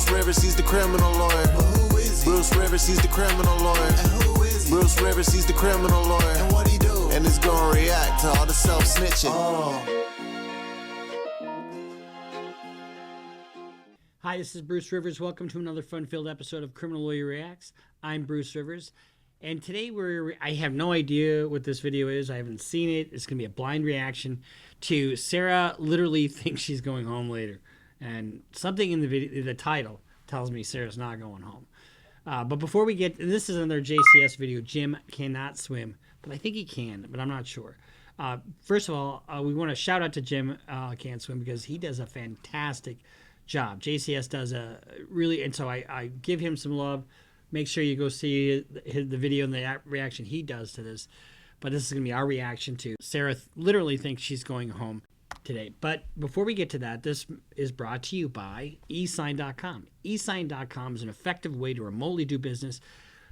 Bruce Rivers, he's the criminal lawyer. But who is he? Bruce Rivers, he's the criminal lawyer. And who is he? Bruce Rivers, he's the criminal lawyer. And what he do? And it's gonna react to all the self-snitching. Hi, this is Bruce Rivers. Welcome to another fun-filled episode of Criminal Lawyer Reacts. I'm Bruce Rivers, and today I have no idea what this video is. I haven't seen it. It's going to be a blind reaction to Sarah literally thinks she's going home later. And something in the video, the title tells me Sarah's not going home. But before we get, this is another JCS video. Jim cannot swim, but I think he can, but I'm not sure. First of all, we want to shout out to Jim Can't Swim because he does a fantastic job. JCS does a really, and so I give him some love. Make sure you go see the video and the reaction he does to this. But this is going to be our reaction to Sarah literally thinks she's going home today. But before we get to that, this is brought to you by eSign.com. eSign.com is an effective way to remotely do business.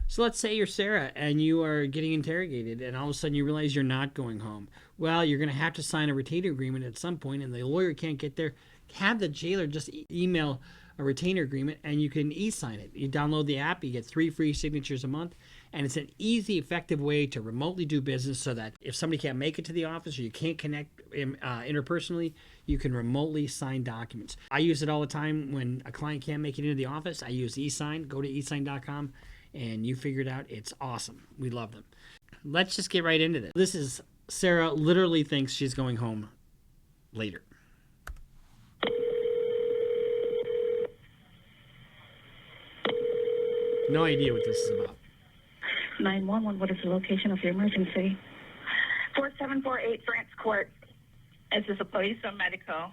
So let's say you're Sarah and you are getting interrogated and all of a sudden you realize you're not going home. Well, you're going to have to sign a retainer agreement at some point and the lawyer can't get there. Have the jailer just email a retainer agreement and you can e-sign it. You download the app, you get 3 free signatures a month, and it's an easy, effective way to remotely do business so that if somebody can't make it to the office or you can't connect interpersonally, you can remotely sign documents. I use it all the time when a client can't make it into the office. I use eSign. Go to eSign.com and you figure it out. It's awesome. We love them. Let's just get right into this. This is Sarah literally thinks she's going home later. No idea what this is about. 911, what is the location of your emergency? 4748 France Court. Is this a police or medical?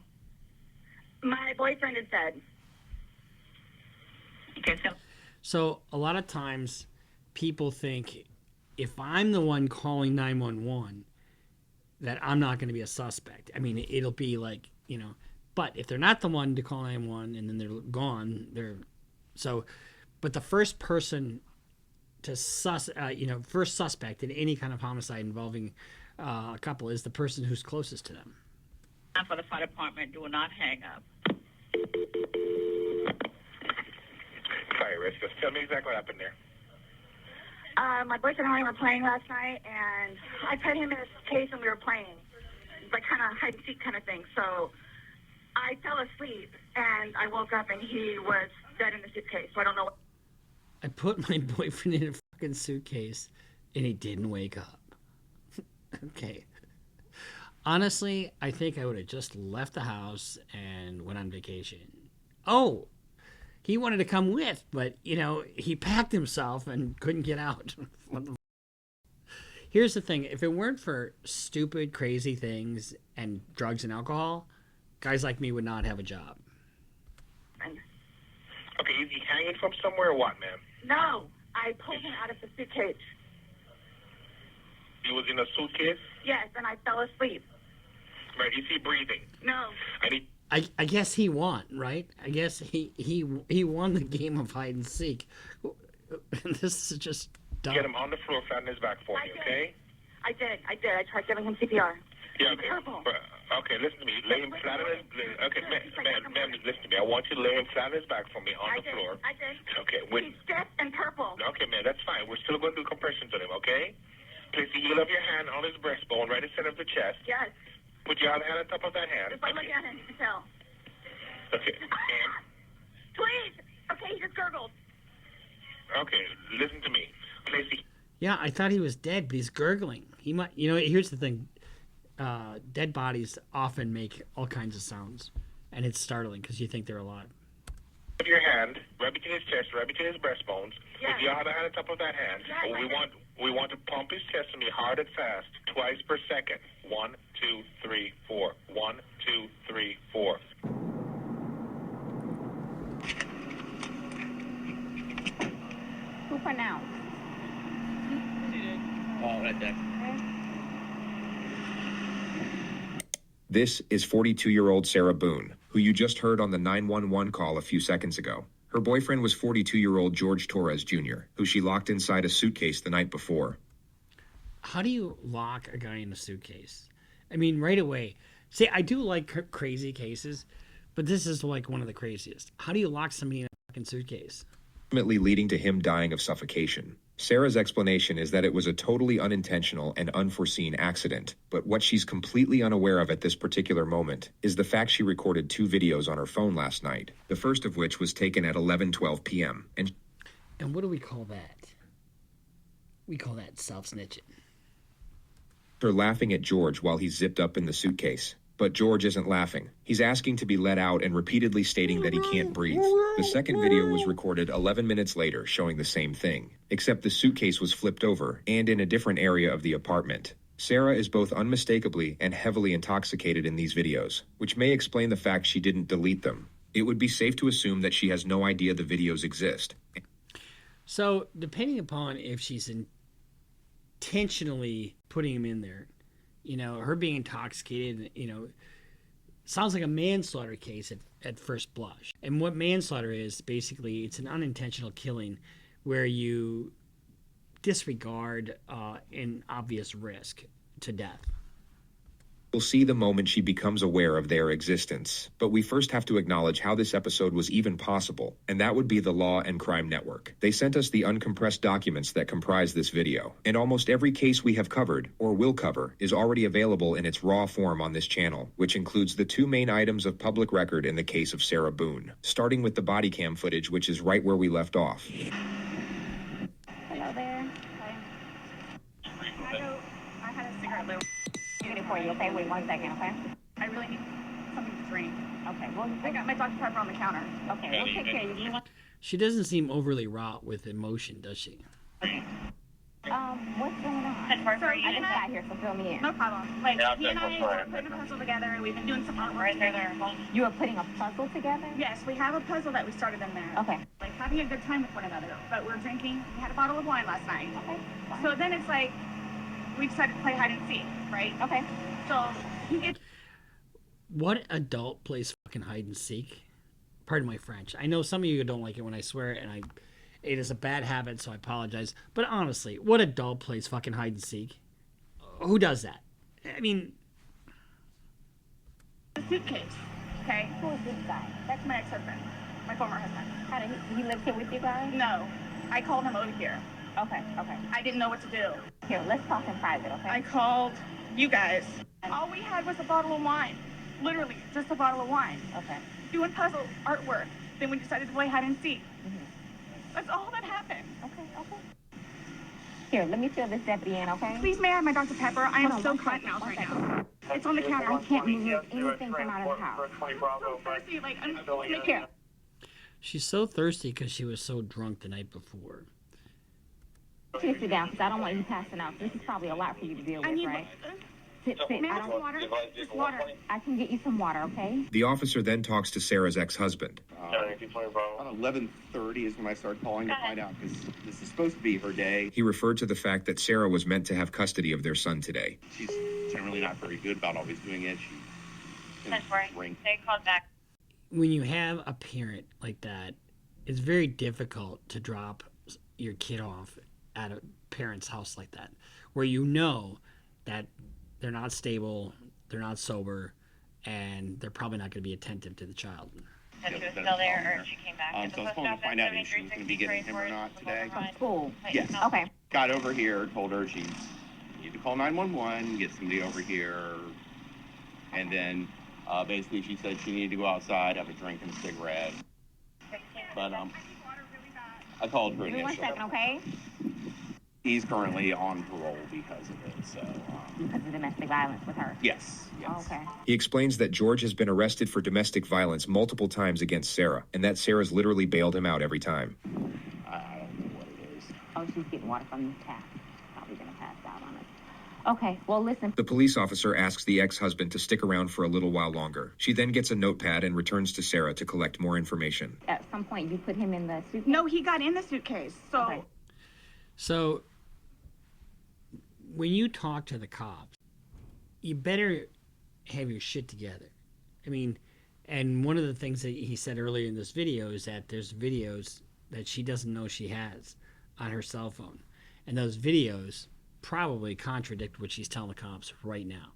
My boyfriend is dead. Okay, So a lot of times people think if I'm the one calling 911 that I'm not going to be a suspect. I mean, it'll be like, you know, but if they're not the one to call 911 and then they're gone, but the first person to first suspect in any kind of homicide involving a couple is the person who's closest to them. for the fire department, do not hang up. Sorry, Rich. Just tell me exactly what happened there. My boyfriend and I were playing last night, and I put him in a case and we were playing, like kind of hide and seek kind of thing. So I fell asleep, and I woke up, and he was dead in the suitcase. So I don't know. I put my boyfriend in a fucking suitcase, and he didn't wake up. Okay. Honestly, I think I would have just left the house and went on vacation. Oh, he wanted to come with, but, you know, he packed himself and couldn't get out. Here's the thing. If it weren't for stupid, crazy things and drugs and alcohol, guys like me would not have a job. Okay, is he hanging from somewhere or what, ma'am? No, I pulled him out of the suitcase. He was in a suitcase? Yes, and I fell asleep. Right, is he breathing? No. I guess he won, right? I guess he won the game of hide and seek. This is just dumb. Get him on the floor, flat on his back for me, okay? I did. I tried giving him CPR. Yeah, okay. Okay, listen to me. Lay him flat on his... Okay, ma'am, listen to me. I want you to lay him flat on his back for me on the floor. I did. Okay, He's stiff and purple. Okay, ma'am, that's fine. We're still going to do compressions on him, okay? Place the heel of your hand on his breastbone, right in the center of the chest. Yes. Put your other hand on top of that hand. If I look at him, you can tell. Okay, and... Please! Okay, he just gurgled. Okay, listen to me. Place the... Yeah, I thought he was dead, but he's gurgling. He might, you know, here's the thing. Dead bodies often make all kinds of sounds, and it's startling because you think they're alive. Put your hand right between his chest, right between his breastbones. Yes. With your other hand on top of that hand. Yes, We want to pump his chest to me hard and fast, twice per second. 1, 2, 3, 4. 1, 2, 3, 4. Who for now? Oh, right there. This is 42-year-old Sarah Boone, who you just heard on the 911 call a few seconds ago. Her boyfriend was 42-year-old George Torres Jr., who she locked inside a suitcase the night before. How do you lock a guy in a suitcase? I mean, right away. See, I do like crazy cases, but this is like one of the craziest. How do you lock somebody in a fucking suitcase. ultimately leading to him dying of suffocation. Sarah's explanation is that it was a totally unintentional and unforeseen accident, but what she's completely unaware of at this particular moment is the fact she recorded 2 videos on her phone last night, the first of which was taken at 11:12 p.m. And what do we call that? We call that self-snitching. Her laughing at George while he's zipped up in the suitcase. But George isn't laughing. He's asking to be let out and repeatedly stating that he can't breathe. The second video was recorded 11 minutes later, showing the same thing, except the suitcase was flipped over and in a different area of the apartment. Sarah is both unmistakably and heavily intoxicated in these videos, which may explain the fact she didn't delete them. It would be safe to assume that she has no idea the videos exist. So, depending upon if she's intentionally putting him in there, her being intoxicated, sounds like a manslaughter case at first blush. And what manslaughter is, basically, it's an unintentional killing where you disregard an obvious risk to death. We'll see the moment she becomes aware of their existence. But we first have to acknowledge how this episode was even possible, and that would be the Law and Crime Network. They sent us the uncompressed documents that comprise this video, and almost every case we have covered, or will cover, is already available in its raw form on this channel, which includes the 2 main items of public record in the case of Sarah Boone, starting with the body cam footage, which is right where we left off. Hello there. I had a cigarette little. I'm getting it for you, okay? Wait 1 second, okay? I really need something to drink. Okay, well, I got my Dr. Pepper on the counter. Okay, we'll take care of you. She doesn't seem overly wrought with emotion, does she? Okay. What's going on? Sorry, I just got here, so fill me in. No problem. Like, he and I were putting a puzzle together, and we've been doing some artwork together. You were putting a puzzle together? Yes, we have a puzzle that we started in there. Okay. Like, having a good time with one another. But we're drinking. We had a bottle of wine last night. Okay. So then it's like, we decided to play hide and seek, right? Okay. So he gets. What adult plays fucking hide and seek? Pardon my French. I know some of you don't like it when I swear, and it is a bad habit, so I apologize. But honestly, what adult plays fucking hide and seek? Who does that? I mean, a suitcase. Okay. Who is this guy? That's my ex-husband, my former husband. How did he live here with you guys? No, I called him over here. Okay. I didn't know what to do. Here, let's talk in private, okay? I called you guys. All we had was a bottle of wine. Literally, just a bottle of wine. Okay. Doing puzzle artwork. Then we decided to play hide and seek. That's all that happened. Okay. Here, let me fill this deputy in, okay? Please, may I have my Dr. Pepper? I am so cotton mouth right now. It's on the counter. I can't move anything from out of the house. I'm so thirsty. Like, I'm in here. she's so thirsty because she was so drunk the night before. Please sit down, because I don't want you passing out. This is probably a lot for you to deal with, right? Sit. May I have some water? Just water. I can get you some water, okay? The officer then talks to Sarah's ex-husband. Around 11:30 is when I started calling to find out, because this is supposed to be her day. He referred to the fact that Sarah was meant to have custody of their son today. She's generally not very good about always doing it. She drink. They called back. When you have a parent like that, it's very difficult to drop your kid off at a parent's house like that, where you know that they're not stable, they're not sober, and they're probably not going to be attentive to the child. She was still there, or she came back. So I was calling to find out if she was going to be getting him or not today. School. Yes. Okay. Got over here, told her she needed to call 911, get somebody over here, and then basically she said she needed to go outside, have a drink and a cigarette. But I called her Give me 1 initially. second, okay? He's currently on parole because of it, so... Because of domestic violence with her? Yes. Oh, okay. He explains that George has been arrested for domestic violence multiple times against Sarah, and that Sarah's literally bailed him out every time. I don't know what it is. Oh, she's getting water from the tap. Probably going to pass out on us. Okay, well, listen. The police officer asks the ex-husband to stick around for a little while longer. She then gets a notepad and returns to Sarah to collect more information. At some point, you put him in the suitcase? No, he got in the suitcase. So, Okay. So, when you talk to the cops, you better have your shit together. I mean, and one of the things that he said earlier in this video is that there's videos that she doesn't know she has on her cell phone. And those videos probably contradict what she's telling the cops right now.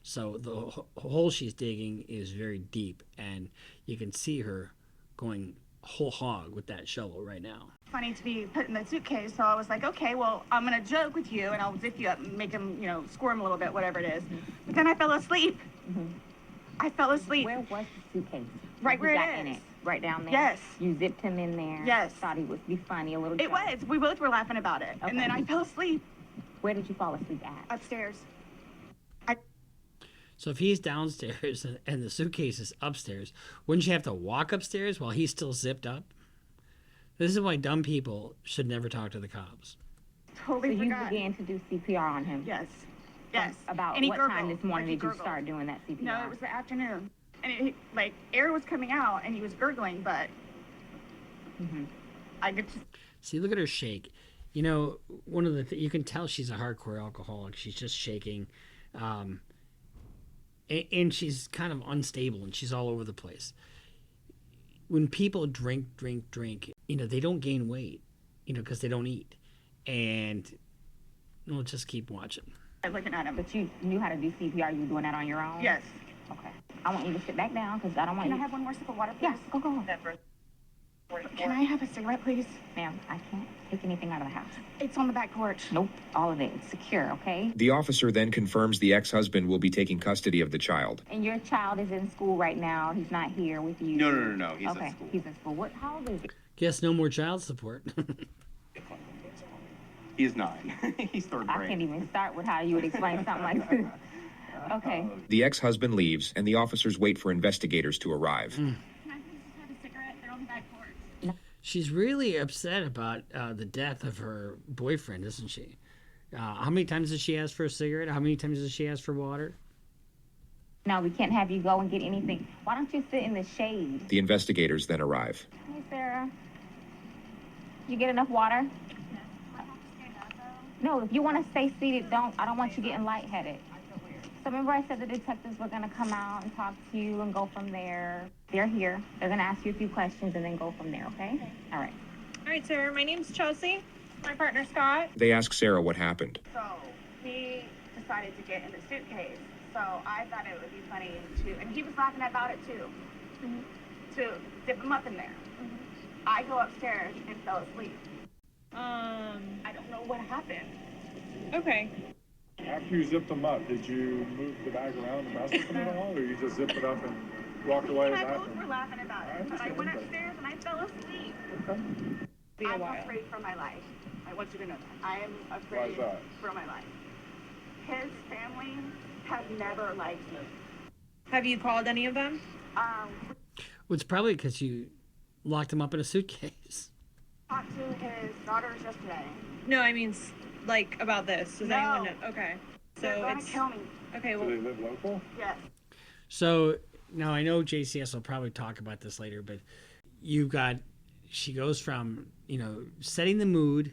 So the hole she's digging is very deep, and you can see her going whole hog with that shovel right now. Funny to be put in the suitcase, so I was like, okay, well, I'm gonna joke with you and I'll zip you up and make him, squirm a little bit, whatever it is. But then I fell asleep. I fell asleep. Where was the suitcase? Right where You it got in is. it, right down there. Yes. You zipped him in there. Yes. Thought he would be funny, a little. It was. We both were laughing about it. And then I fell asleep Where did you fall asleep at? upstairs. So if he's downstairs and the suitcase is upstairs, wouldn't you have to walk upstairs while he's still zipped up? This is why dumb people should never talk to the cops. So Totally you forgot. began to do CPR on him. Yes. Yes. About And he what gurgled. time this morning Like he did you gurgled. start doing that CPR? No, it was the afternoon. And air was coming out and he was gurgling, but I could just... See, look at her shake. You know, one of the you can tell she's a hardcore alcoholic. She's just shaking. And she's kind of unstable and she's all over the place. When people drink, they don't gain weight, because they don't eat. And we'll just keep watching. I'm looking at him. But you knew how to do CPR. You were doing that on your own? Yes. Okay. I want you to sit back down because I don't want Can you... I have one more sip of water, please? Yes, go. Can I have a cigarette, please? Ma'am, I can't take anything out of the house. It's on the back porch. Nope, all of it. It's secure, okay? The officer then confirms the ex-husband will be taking custody of the child. And your child is in school right now. He's not here with you. No. He's Okay, at school. he's in school. How old is he? Guess no more child support. He's 9. He's third I grade. can't even start with how you would explain something like this. Okay. The ex-husband leaves, and the officers wait for investigators to arrive. Can I please just have a cigarette? They're on the back porch. She's really upset about the death of her boyfriend, isn't she? How many times does she ask for a cigarette? How many times does she ask for water? No, we can't have you go and get anything. Why don't you sit in the shade? The investigators then arrive. Hey, Sarah. Did you get enough water? No, if you want to stay seated, I don't want you getting lightheaded. So remember I said the detectives were going to come out and talk to you and go from there. They're here. They're going to ask you a few questions and then go from there, okay? All right. All right, sir. My name's Chelsea. My partner, Scott. They ask Sarah what happened. So he decided to get in the suitcase. So I thought it would be funny and he was laughing about it too, to dip him up in there. I go upstairs and fell asleep. I don't know what happened. Okay. After you zipped them up, did you move the bag around and mess with them at all, or you just zipped it up and walked away? I both were laughing about it, but I went upstairs and I fell asleep. I'm afraid for my life. I want you to know that. I am afraid for my life. His family has never liked me. Have you called any of them? Well, it's probably because you locked him up in a suitcase. Talked to his daughters yesterday. No, I mean, like, about this. Does anyone know? Okay. They're So gonna it's... kill me. Okay, Do well... they live local? Yes. So now I know JCS will probably talk about this later, but she goes from, setting the mood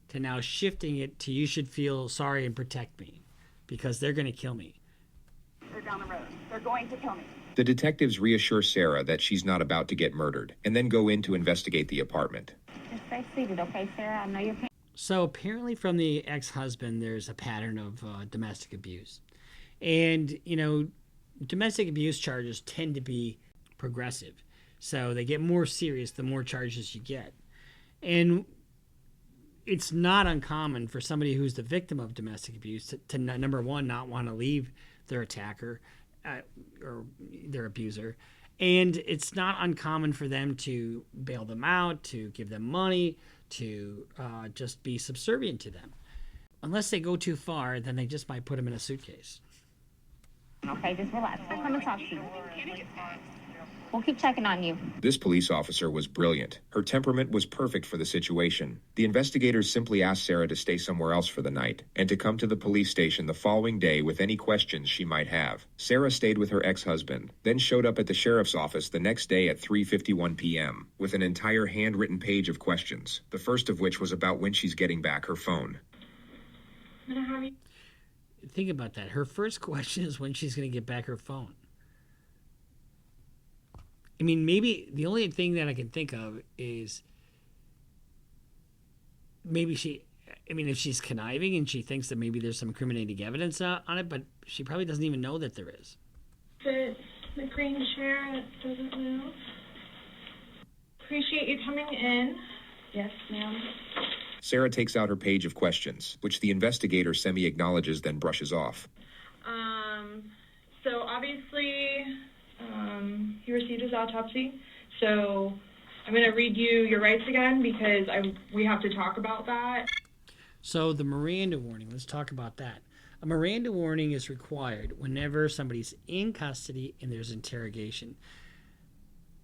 to now shifting it to you should feel sorry and protect me because they're going to kill me. They're down the road. They're going to kill me. The detectives reassure Sarah that she's not about to get murdered, and then go in to investigate the apartment. Just stay seated, okay, Sarah? I know you're... So apparently from the ex-husband, there's a pattern of domestic abuse. And, domestic abuse charges tend to be progressive. So they get more serious the more charges you get. And it's not uncommon for somebody who's the victim of domestic abuse to number one, not want to leave their attacker or their abuser. And it's not uncommon for them to bail them out, to give them money, to just be subservient to them. Unless they go too far, then they just might put them in a suitcase. Okay, just relax. I'll come and talk to you. We'll keep checking on you. This police officer was brilliant. Her temperament was perfect for the situation. The investigators simply asked Sarah to stay somewhere else for the night and to come to the police station the following day with any questions she might have. Sarah stayed with her ex-husband, then showed up at the sheriff's office the next day at 3:51 p.m. with an entire handwritten page of questions, the first of which was about when she's getting back her phone. Think about that. Her first question is when she's going to get back her phone. I mean, maybe the only thing that I can think of is maybe if she's conniving and she thinks that maybe there's some incriminating evidence on it, but she probably doesn't even know that there is. The green chair that doesn't move. Appreciate you coming in. Yes, ma'am. Sarah takes out her page of questions, which the investigator semi-acknowledges then brushes off. So obviously, he received his autopsy. So I'm going to read you your rights again because we have to talk about that. So the Miranda warning, let's talk about that. A Miranda warning is required whenever somebody's in custody and there's interrogation.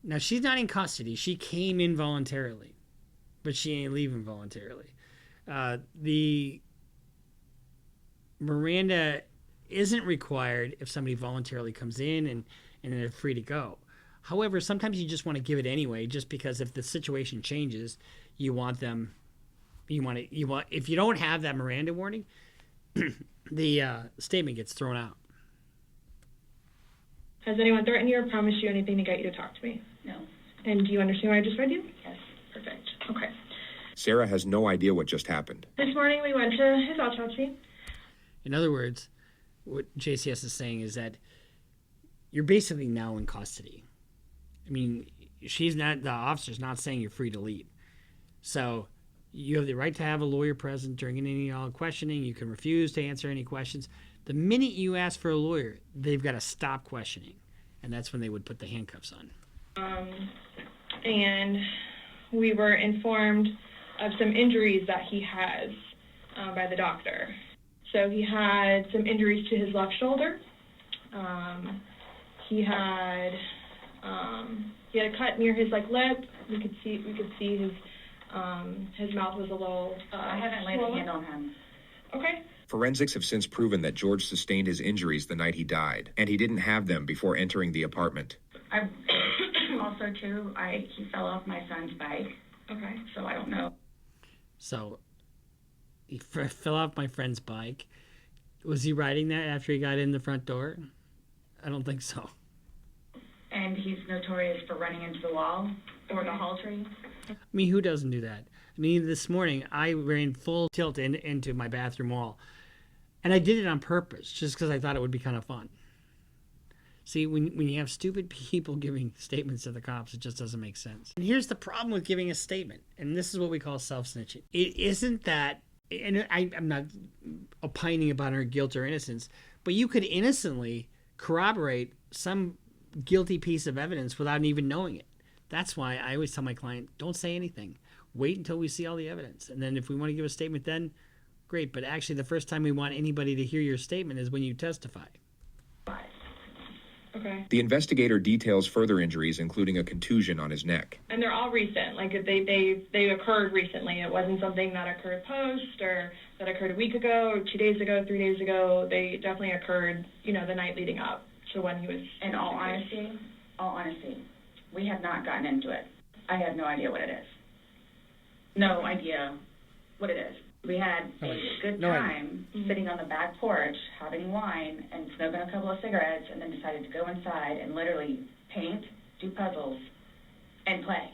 Now, she's not in custody. She came in voluntarily, but she ain't leaving voluntarily. The Miranda isn't required if somebody voluntarily comes in and they're free to go. However, sometimes you just want to give it anyway, just because if the situation changes, you want them. If you don't have that Miranda warning, the statement gets thrown out. Has anyone threatened you or promised you anything to get you to talk to me? No. And do you understand what I just read you? Yes. Perfect. Okay. Sarah has no idea what just happened. This morning we went to his autopsy. In other words, what JCS is saying is that you're basically now in custody. I mean, the officer's not saying you're free to leave. So you have the right to have a lawyer present during any questioning. You can refuse to answer any questions. The minute you ask for a lawyer, they've got to stop questioning. And that's when they would put the handcuffs on. And we were informed of some injuries that he has by the doctor. So he had some injuries to his left shoulder. He had a cut near his lip. We could see his mouth was a little. I haven't laid a hand on him. Okay. Forensics have since proven that George sustained his injuries the night he died, and he didn't have them before entering the apartment. I also too. He fell off my son's bike. Okay. So I don't know. So he fell off my friend's bike. Was he riding that after he got in the front door? I don't think so. And he's notorious for running into the wall or the hall tree. I mean, who doesn't do that? I mean, this morning I ran full tilt into my bathroom wall. And I did it on purpose, just because I thought it would be kind of fun. See, when you have stupid people giving statements to the cops, it just doesn't make sense. And here's the problem with giving a statement, and this is what we call self-snitching. It isn't that, and I'm not opining about her guilt or innocence, but you could innocently corroborate some guilty piece of evidence without even knowing it. That's why I always tell my client, don't say anything. Wait until we see all the evidence. And then if we want to give a statement then, great. But actually the first time we want anybody to hear your statement is when you testify. Okay. The investigator details further injuries, including a contusion on his neck. And they're all recent. They occurred recently. It wasn't something that occurred post or that occurred a week ago, or 2 days ago, 3 days ago. They definitely occurred, the night leading up to when he was. In all honesty, we have not gotten into it. I have no idea what it is. No idea what it is. We had a good time sitting on the back porch, having wine, and smoking a couple of cigarettes, and then decided to go inside and literally paint, do puzzles, and play,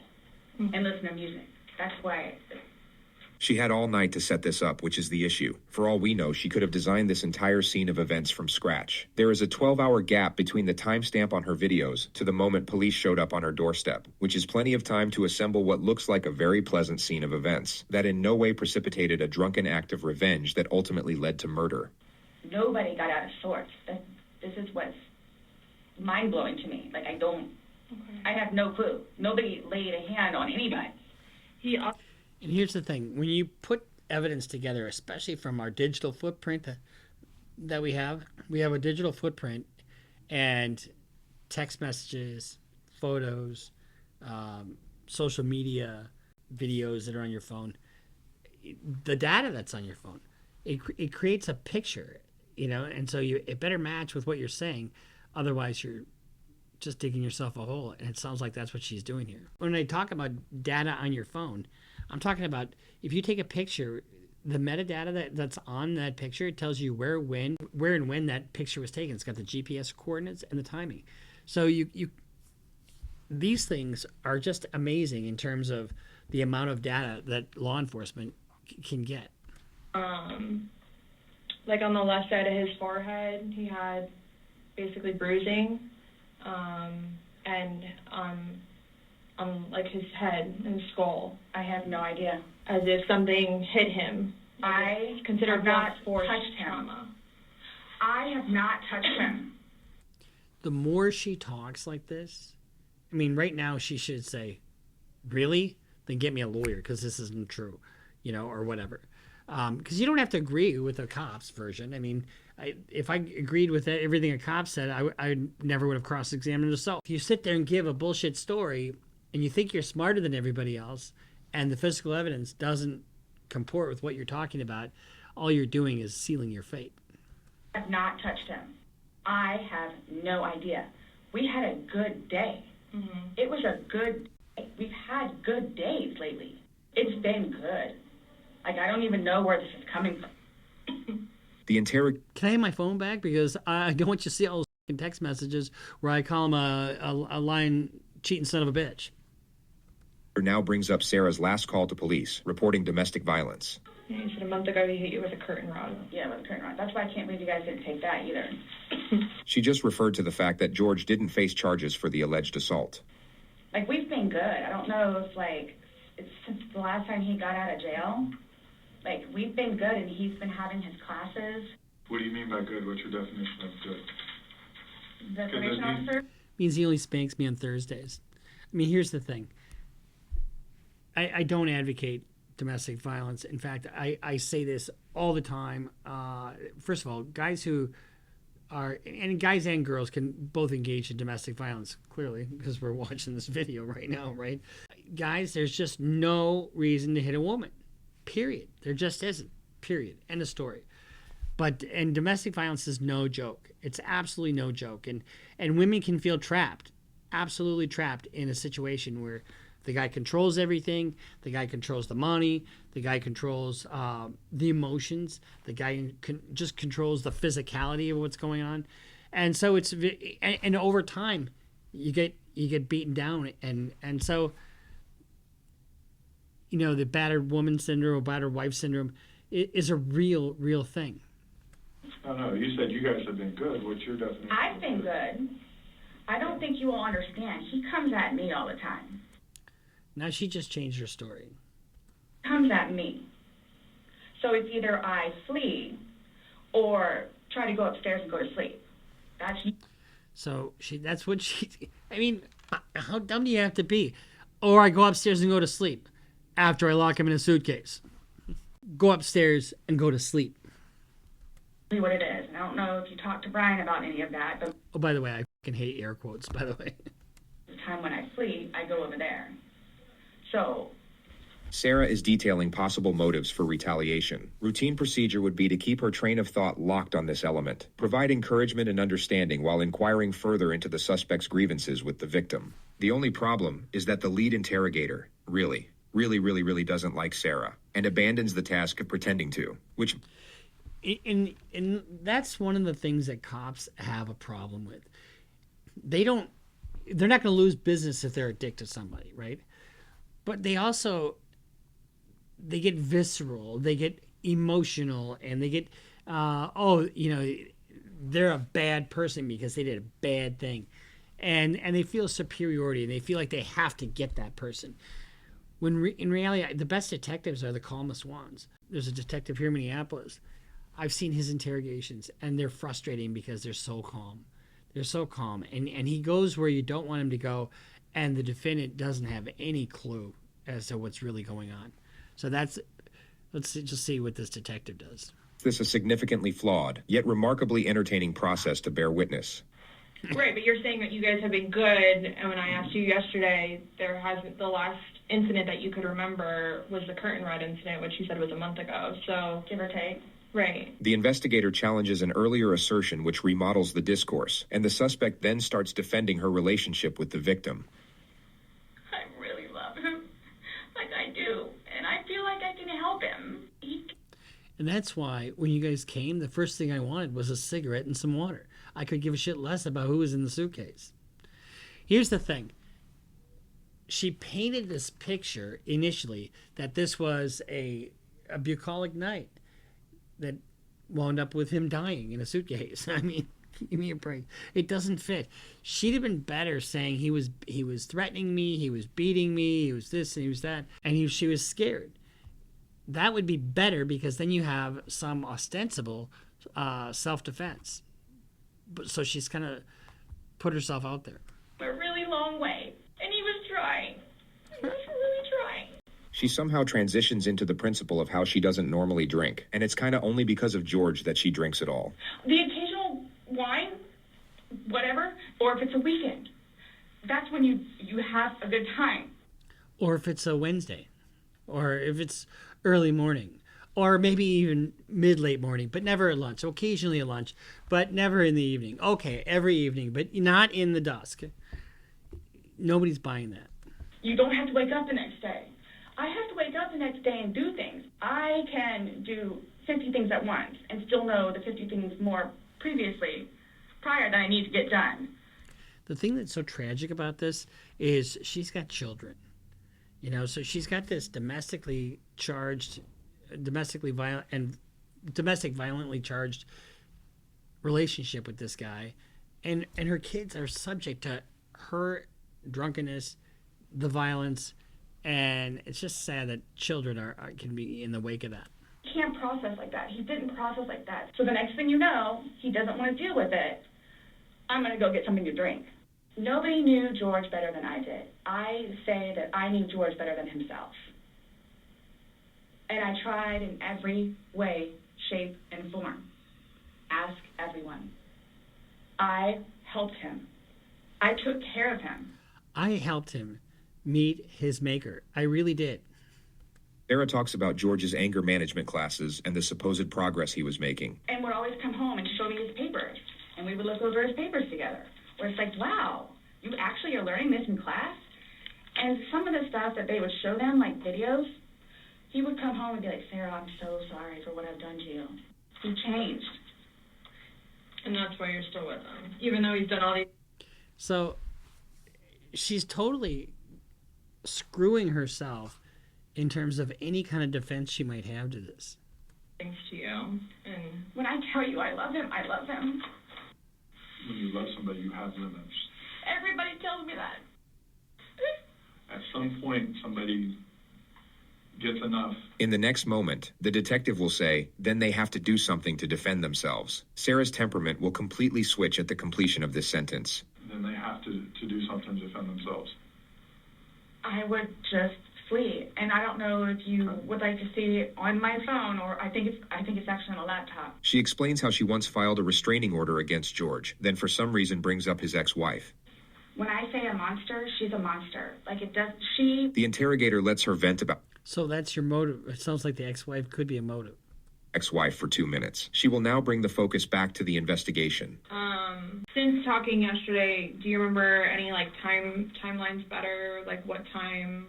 and listen to music. That's why. She had all night to set this up, which is the issue. For all we know, she could have designed this entire scene of events from scratch. There is a 12-hour gap between the timestamp on her videos to the moment police showed up on her doorstep, which is plenty of time to assemble what looks like a very pleasant scene of events that in no way precipitated a drunken act of revenge that ultimately led to murder. Nobody got out of sorts. This is what's mind-blowing to me. I have no clue. Nobody laid a hand on anybody. And here's the thing. When you put evidence together, especially from our digital footprint that we have a digital footprint and text messages, photos, social media, videos that are on your phone, the data that's on your phone, it creates a picture, and so it better match with what you're saying. Otherwise, you're just digging yourself a hole. And it sounds like that's what she's doing here. When I talk about data on your phone, I'm talking about if you take a picture, the metadata that's on that picture, it tells you where and when that picture was taken. It's got the GPS coordinates and the timing. So these things are just amazing in terms of the amount of data that law enforcement can get. On the left side of his forehead, he had basically bruising, and on like his head and skull, I have no idea. as if something hit him. I Considered have not blunt force touched him. trauma. I have not touched him. The more she talks like this, I mean, right now she should say, really? Then get me a lawyer because this isn't true, you know, or whatever. Because you don't have to agree with a cop's version. I mean, if I agreed with everything a cop said, I never would have cross-examined assault. If you sit there and give a bullshit story and you think you're smarter than everybody else and the physical evidence doesn't comport with what you're talking about, all you're doing is sealing your fate. I have not touched him. I have no idea. We had a good day. Mm-hmm. It was a good day. We've had good days lately. It's been good. Like, I don't even know where this is coming from. The interrogator Can I have my phone back? Because I don't want you to see all those text messages where I call him a lying, cheating son of a bitch. now brings up Sarah's last call to police, reporting domestic violence. Yeah, you said a month ago he hit you with a curtain rod. Yeah, with a curtain rod. That's why I can't believe you guys didn't take that either. She just referred to the fact that George didn't face charges for the alleged assault. Like, we've been good. I don't know if, like, it's since the last time he got out of jail. Like, we've been good, and he's been having his classes. What do you mean by good? What's your definition of good? The probation officer. Means he only spanks me on Thursdays. I mean, here's the thing. I don't advocate domestic violence. In fact, I say this all the time. First of all, guys who are, and guys and girls can both engage in domestic violence, clearly, because we're watching this video right now, right? Guys, there's just no reason to hit a woman, period. There just isn't, period. End of story. And domestic violence is no joke. It's absolutely no joke. And women can feel trapped, absolutely trapped in a situation where the guy controls everything. The guy controls the money. The guy controls the emotions. The guy just controls the physicality of what's going on. And so and over time, you get beaten down. And so, you know, the battered woman syndrome or battered wife syndrome is a real thing. Oh, no, you said you guys have been good. What's your definition? I've been good. I don't think you will understand. He comes at me all the time. Now she just changed her story. Comes at me. So it's either I flee or try to go upstairs and go to sleep. So that's what she, I mean, how dumb do you have to be? Or I go upstairs and go to sleep after I lock him in a suitcase. Go upstairs and go to sleep. What it is. I don't know if you talked to Brian about any of that, but Oh, by the way, I fucking hate air quotes, by the way. the time when I flee, I go over there. So Sarah is detailing possible motives for retaliation. Routine procedure would be to keep her train of thought locked on this element, provide encouragement and understanding while inquiring further into the suspect's grievances with the victim. The only problem is that the lead interrogator really doesn't like Sarah and abandons the task of pretending to, which... And that's one of the things that cops have a problem with. They're not going to lose business if they're a dick to somebody, right? But they get visceral, they get emotional, and they get, they're a bad person because they did a bad thing. And they feel superiority, and they feel like they have to get that person. When in reality, the best detectives are the calmest ones. There's a detective here in Minneapolis. I've seen his interrogations, and they're frustrating because they're so calm. They're so calm. And he goes where you don't want him to go, and the defendant doesn't have any clue as to what's really going on. So let's just see what this detective does. This is significantly flawed, yet remarkably entertaining process to bear witness. Right, but you're saying that you guys have been good, and when I asked you yesterday, the last incident that you could remember was the curtain rod incident, which you said was a month ago, so give or take. Right. The investigator challenges an earlier assertion which remodels the discourse, and the suspect then starts defending her relationship with the victim. I really love him. Like I do. And I feel like I can help him. And that's why when you guys came, the first thing I wanted was a cigarette and some water. I could give a shit less about who was in the suitcase. Here's the thing. She painted this picture initially that this was a bucolic night that wound up with him dying in a suitcase. I mean, Give me a break. It doesn't fit. She'd have been better saying he was threatening me, he was beating me, he was this and he was that, and she was scared. That would be better because then you have some ostensible self-defense. But so she's kind of put herself out there. A really long way, and he was trying. He was really trying. She somehow transitions into the principle of how she doesn't normally drink, and it's kind of only because of George that she drinks at all. The occasional wine, whatever, or if it's a weekend, that's when you have a good time. Or if it's a Wednesday, or if it's early morning, or maybe even mid-late morning, but never at lunch. Occasionally at lunch, but never in the evening. Okay, every evening, but not in the dusk. Nobody's buying that. You don't have to wake up the next day. I have to wake up the next day and do things. I can do 50 things at once and still know the 50 things more prior that I need to get done. The thing that's so tragic about this is she's got children. You know, so she's got this domestic violently charged relationship with this guy, and her kids are subject to her drunkenness, the violence, and it's just sad that children can be in the wake of that. He can't process like that. He didn't process like that. So the next thing you know, he doesn't want to deal with it. I'm going to go get something to drink. Nobody knew George better than I did. I say that I knew George better than himself. And I tried in every way, shape, and form. Ask everyone. I helped him. I took care of him. I helped him meet his maker. I really did. Sarah talks about George's anger management classes and the supposed progress he was making. And would always come home and show me his papers. And we would look over his papers together. Where it's like, wow, you actually are learning this in class? And some of the stuff that they would show them, like videos, he would come home and be like, Sarah, I'm so sorry for what I've done to you. He changed. And that's why you're still with him, even though he's done all these. So she's totally screwing herself in terms of any kind of defense she might have to this. Thanks to you. And when I tell you I love him, I love him. When you love somebody, you have limits. Everybody tells me that. At some point, somebody gets enough. In the next moment, the detective will say, then they have to do something to defend themselves. Sarah's temperament will completely switch at the completion of this sentence. Then they have to do something to defend themselves. I would just flee, and I don't know if you would like to see it on my phone, or I think it's actually on a laptop. She explains how she once filed a restraining order against George, then for some reason brings up his ex-wife. When I say a monster, she's a monster. Like it does, The interrogator lets her vent about. So that's your motive. It sounds like the ex-wife could be a motive. Ex-wife for 2 minutes. She will now bring the focus back to the investigation. Since talking yesterday, do you remember any like timelines better? Like what time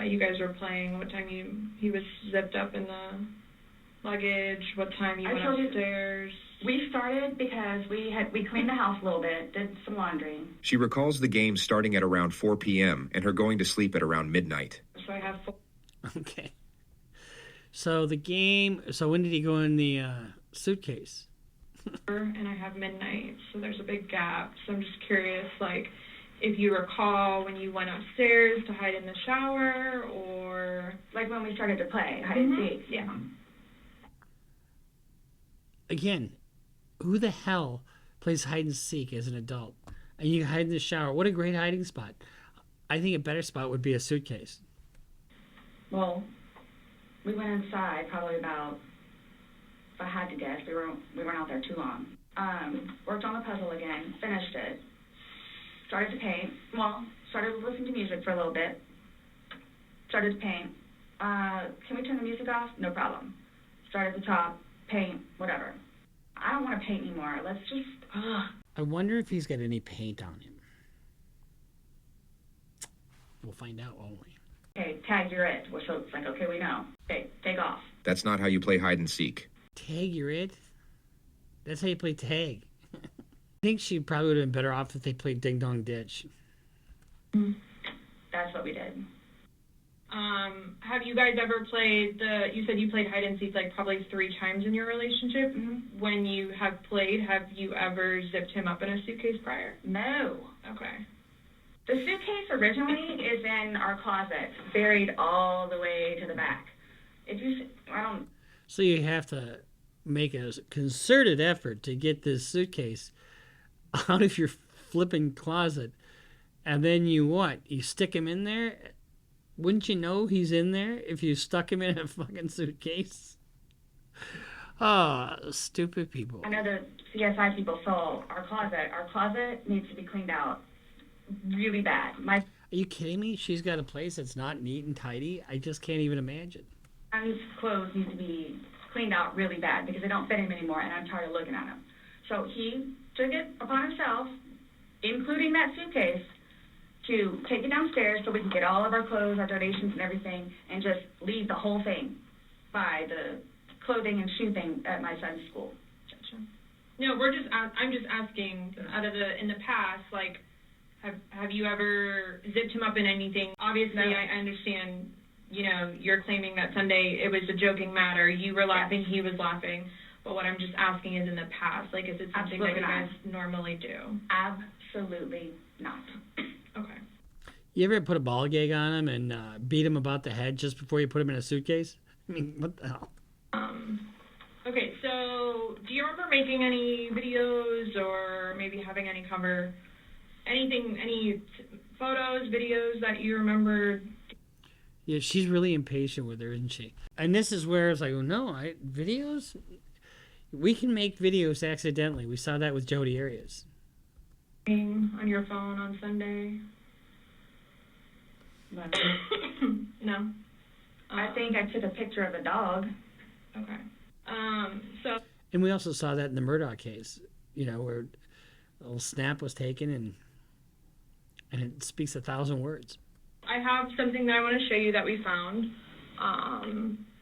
you guys were playing? What time he was zipped up in the luggage? What time you went upstairs? We started because we cleaned the house a little bit, did some laundry. She recalls the game starting at around 4 p.m. and her going to sleep at around midnight. So I have. Okay. So the game. So when did he go in the suitcase? And I have midnight, so there's a big gap. So I'm just curious, like, if you recall when you went upstairs to hide in the shower, or like when we started to play hide and seek. Yeah. Again, who the hell plays hide and seek as an adult? And you hide in the shower. What a great hiding spot. I think a better spot would be a suitcase. Well, we went inside probably about, if I had to guess, we weren't out there too long. Worked on the puzzle again, finished it. Started to paint. Well, started listening to music for a little bit. Started to paint. Can we turn the music off? No problem. Start at the top, paint, whatever. I don't want to paint anymore. Let's just, I wonder if he's got any paint on him. We'll find out, won't we? Okay, tag, you're it. So it's like, okay, we know. Okay, take off. That's not how you play hide and seek. Tag, you're it? That's how you play tag. I think she probably would have been better off if they played Ding Dong Ditch. That's what we did. Have have you guys ever played you said you played hide and seek like probably 3 times in your relationship. Mm-hmm. When you have played, have you ever zipped him up in a suitcase prior? No. Okay. The suitcase originally is in our closet, buried all the way to the back. So you have to make a concerted effort to get this suitcase out of your flipping closet, and then you stick him in there? Wouldn't you know he's in there if you stuck him in a fucking suitcase? Oh, stupid people. I know the CSI people saw our closet needs to be cleaned out really bad. Are you kidding me? She's got a place that's not neat and tidy? I just can't even imagine. His clothes need to be cleaned out really bad because they don't fit him anymore, and I'm tired of looking at them. So he took it upon himself, including that suitcase, to take it downstairs so we can get all of our clothes, our donations and everything, and just leave the whole thing by the clothing and shoe thing at my son's school. No, I'm just asking, in the past, like, have you ever zipped him up in anything? Obviously, No. I understand, you're claiming that Sunday it was a joking matter. You were laughing, he was laughing. But what I'm just asking is in the past, like, is it something that you guys normally do? Absolutely not. Okay. You ever put a ball gag on him and beat him about the head just before you put him in a suitcase? I mean, what the hell? Okay, so do you remember making any videos or maybe having any any photos, videos that you remember? Yeah, she's really impatient with her, isn't she? And this is where it's like, oh, no, videos? We can make videos accidentally. We saw that with Jody Arias. On your phone on Sunday? No. I think I took a picture of a dog. Okay. And we also saw that in the Murdoch case, where a little snap was taken and it speaks 1,000 words. I have something that I want to show you that we found,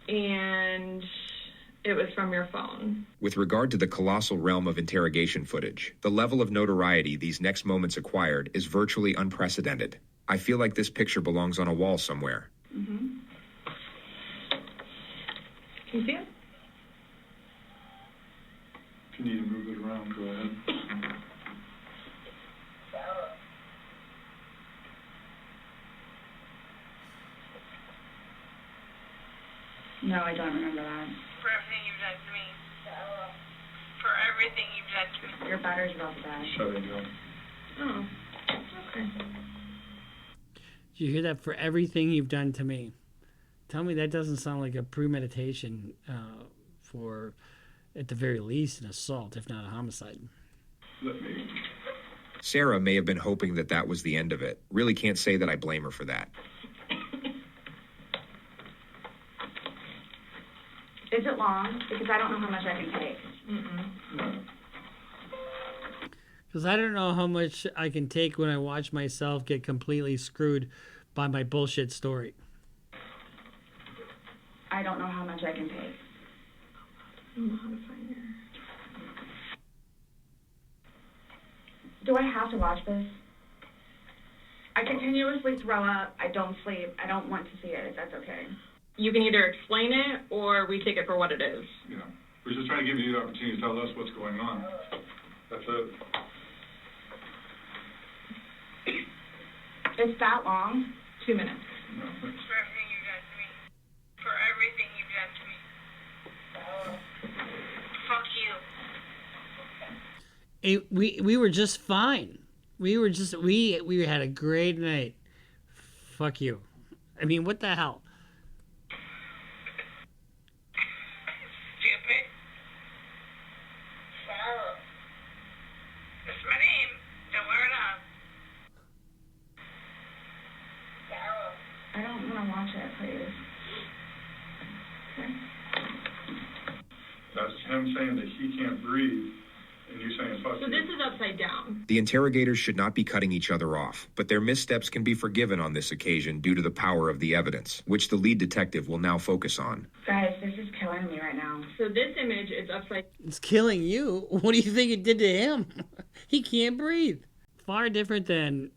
and it was from your phone. With regard to the colossal realm of interrogation footage, the level of notoriety these next moments acquired is virtually unprecedented. I feel like this picture belongs on a wall somewhere. Mm-hmm. Can you see it? If you need to move it around, go ahead. No, I don't remember that. For everything you've done to me. For everything you've done to me. Your battery's about to die. Shutting down. Oh, okay. Did you hear that? For everything you've done to me. Tell me that doesn't sound like a premeditation for, at the very least, an assault, if not a homicide. Sarah may have been hoping that was the end of it. Really can't say that I blame her for that. Is it long? Because I don't know how much I can take. Mm-mm. Because I don't know how much I can take when I watch myself get completely screwed by my bullshit story. I don't know how much I can take. I don't know how to find her. Do I have to watch this? I continuously throw up. I don't sleep. I don't want to see it, if that's okay. You can either explain it or we take it for what it is. Yeah. We're just trying to give you the opportunity to tell us what's going on. That's it. It's that long? 2 minutes. No. For everything you've done to me. For everything you've done to me. Fuck you. We were just fine. We had a great night. Fuck you. I mean, what the hell? Stupid. Sarah. That's my name. Don't wear it up. Sarah. I don't want to watch it, please. Okay. That's him saying that he can't breathe, and you saying fuck So you. this is upside down. The interrogators should not be cutting each other off, but their missteps can be forgiven on this occasion due to the power of the evidence, which the lead detective will now focus on. Guys, this is killing me right now. So this image is upside. It's killing you. What do you think it did to him? He can't breathe. Far different than,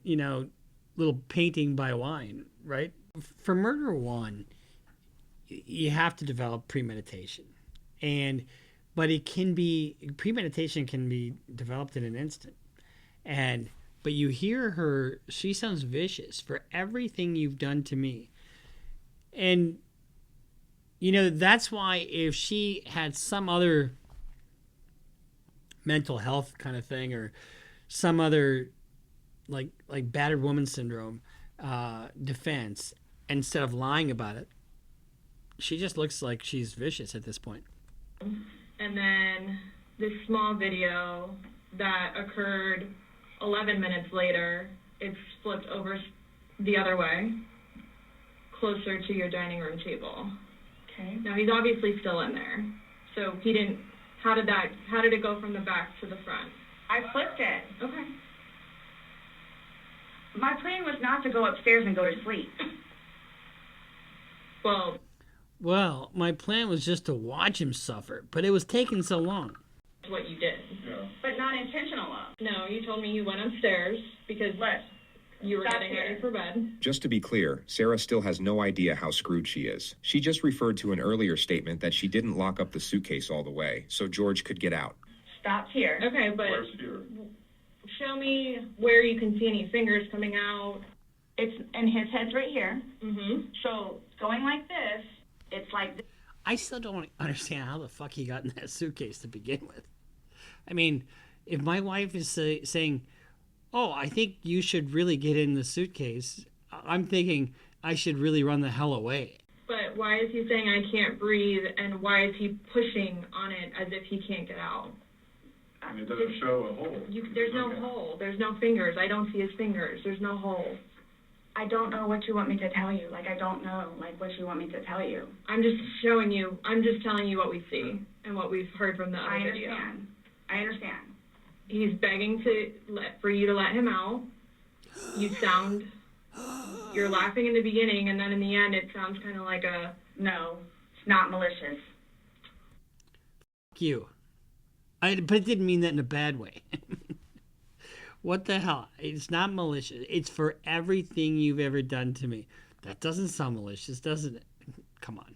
little painting by wine, right? For murder one, you have to develop premeditation, but premeditation can be developed in an instant, but you hear her, she sounds vicious for everything you've done to me. And that's why if she had some other mental health kind of thing, or some other like battered woman syndrome defense, instead of lying about it, she just looks like she's vicious at this point. And then this small video that occurred 11 minutes later, it's flipped over the other way, closer to your dining room table. Okay. Now he's obviously still in there. So he didn't, how did it go from the back to the front? I flipped it. Okay. My plan was not to go upstairs and go to sleep. Well, my plan was just to watch him suffer, but it was taking so long. That's what you did. Yeah. But not intentional of. No, you told me you went upstairs because you were getting ready for bed. Just to be clear, Sarah still has no idea how screwed she is. She just referred to an earlier statement that she didn't lock up the suitcase all the way, so George could get out. Stop here. Okay, but Where's here? show me where you can see any fingers coming out. And his head's right here. Mm-hmm. So going like this, it's like this. I still don't understand how the fuck he got in that suitcase to begin with. I mean, if my wife is saying, oh, I think you should really get in the suitcase, I'm thinking I should really run the hell away. But why is he saying I can't breathe, and why is he pushing on it as if he can't get out? And it doesn't show a hole. There's no hole. There's no fingers. I don't see his fingers. There's no hole. I don't know what you want me to tell you. I don't know, what you want me to tell you. I'm just showing you. I'm just telling you what we see and what we've heard from the other video. I understand. He's begging for you to let him out. You're laughing in the beginning, and then in the end, it sounds kind of like a... No, it's not malicious. Fuck you. But it didn't mean that in a bad way. What the hell? It's not malicious. It's for everything you've ever done to me. That doesn't sound malicious, doesn't it? Come on.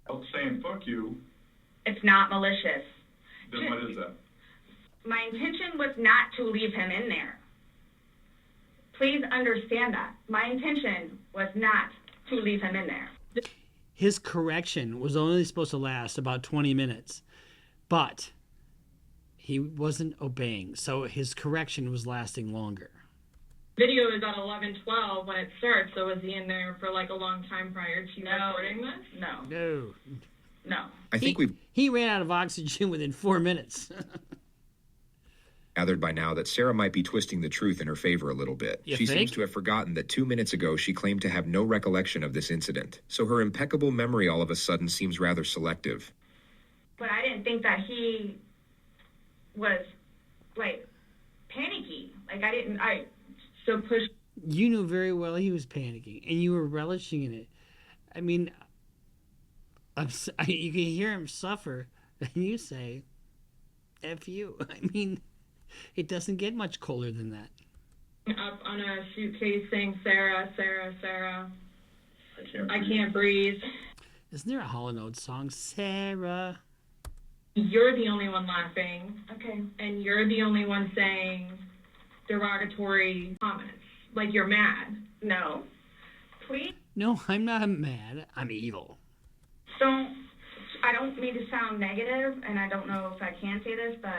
Well, saying fuck you. It's not malicious. Then what is that? My intention was not to leave him in there. Please understand that. My intention was not to leave him in there. His correction was only supposed to last about 20 minutes, but he wasn't obeying, so his correction was lasting longer. Video is at 11:12 when it starts, so was he in there for like a long time prior to recording this? No. I think he ran out of oxygen within 4 minutes. gathered by now that Sarah might be twisting the truth in her favor a little bit. You She think? seems to have forgotten that 2 minutes ago she claimed to have no recollection of this incident, so her impeccable memory all of a sudden seems rather selective. But I didn't think that he was, panicky. You knew very well he was panicking, and you were relishing in it. I mean, you can hear him suffer, and you say, F you. I mean, it doesn't get much colder than that. Up on a suitcase saying, Sarah, Sarah, Sarah, I can't breathe. Isn't there a Hall & Oates song, Sarah? You're the only one laughing. Okay. And you're the only one saying derogatory comments. Like you're mad. No. Please No, I'm not mad. I'm evil. I don't mean to sound negative, and I don't know if I can say this, but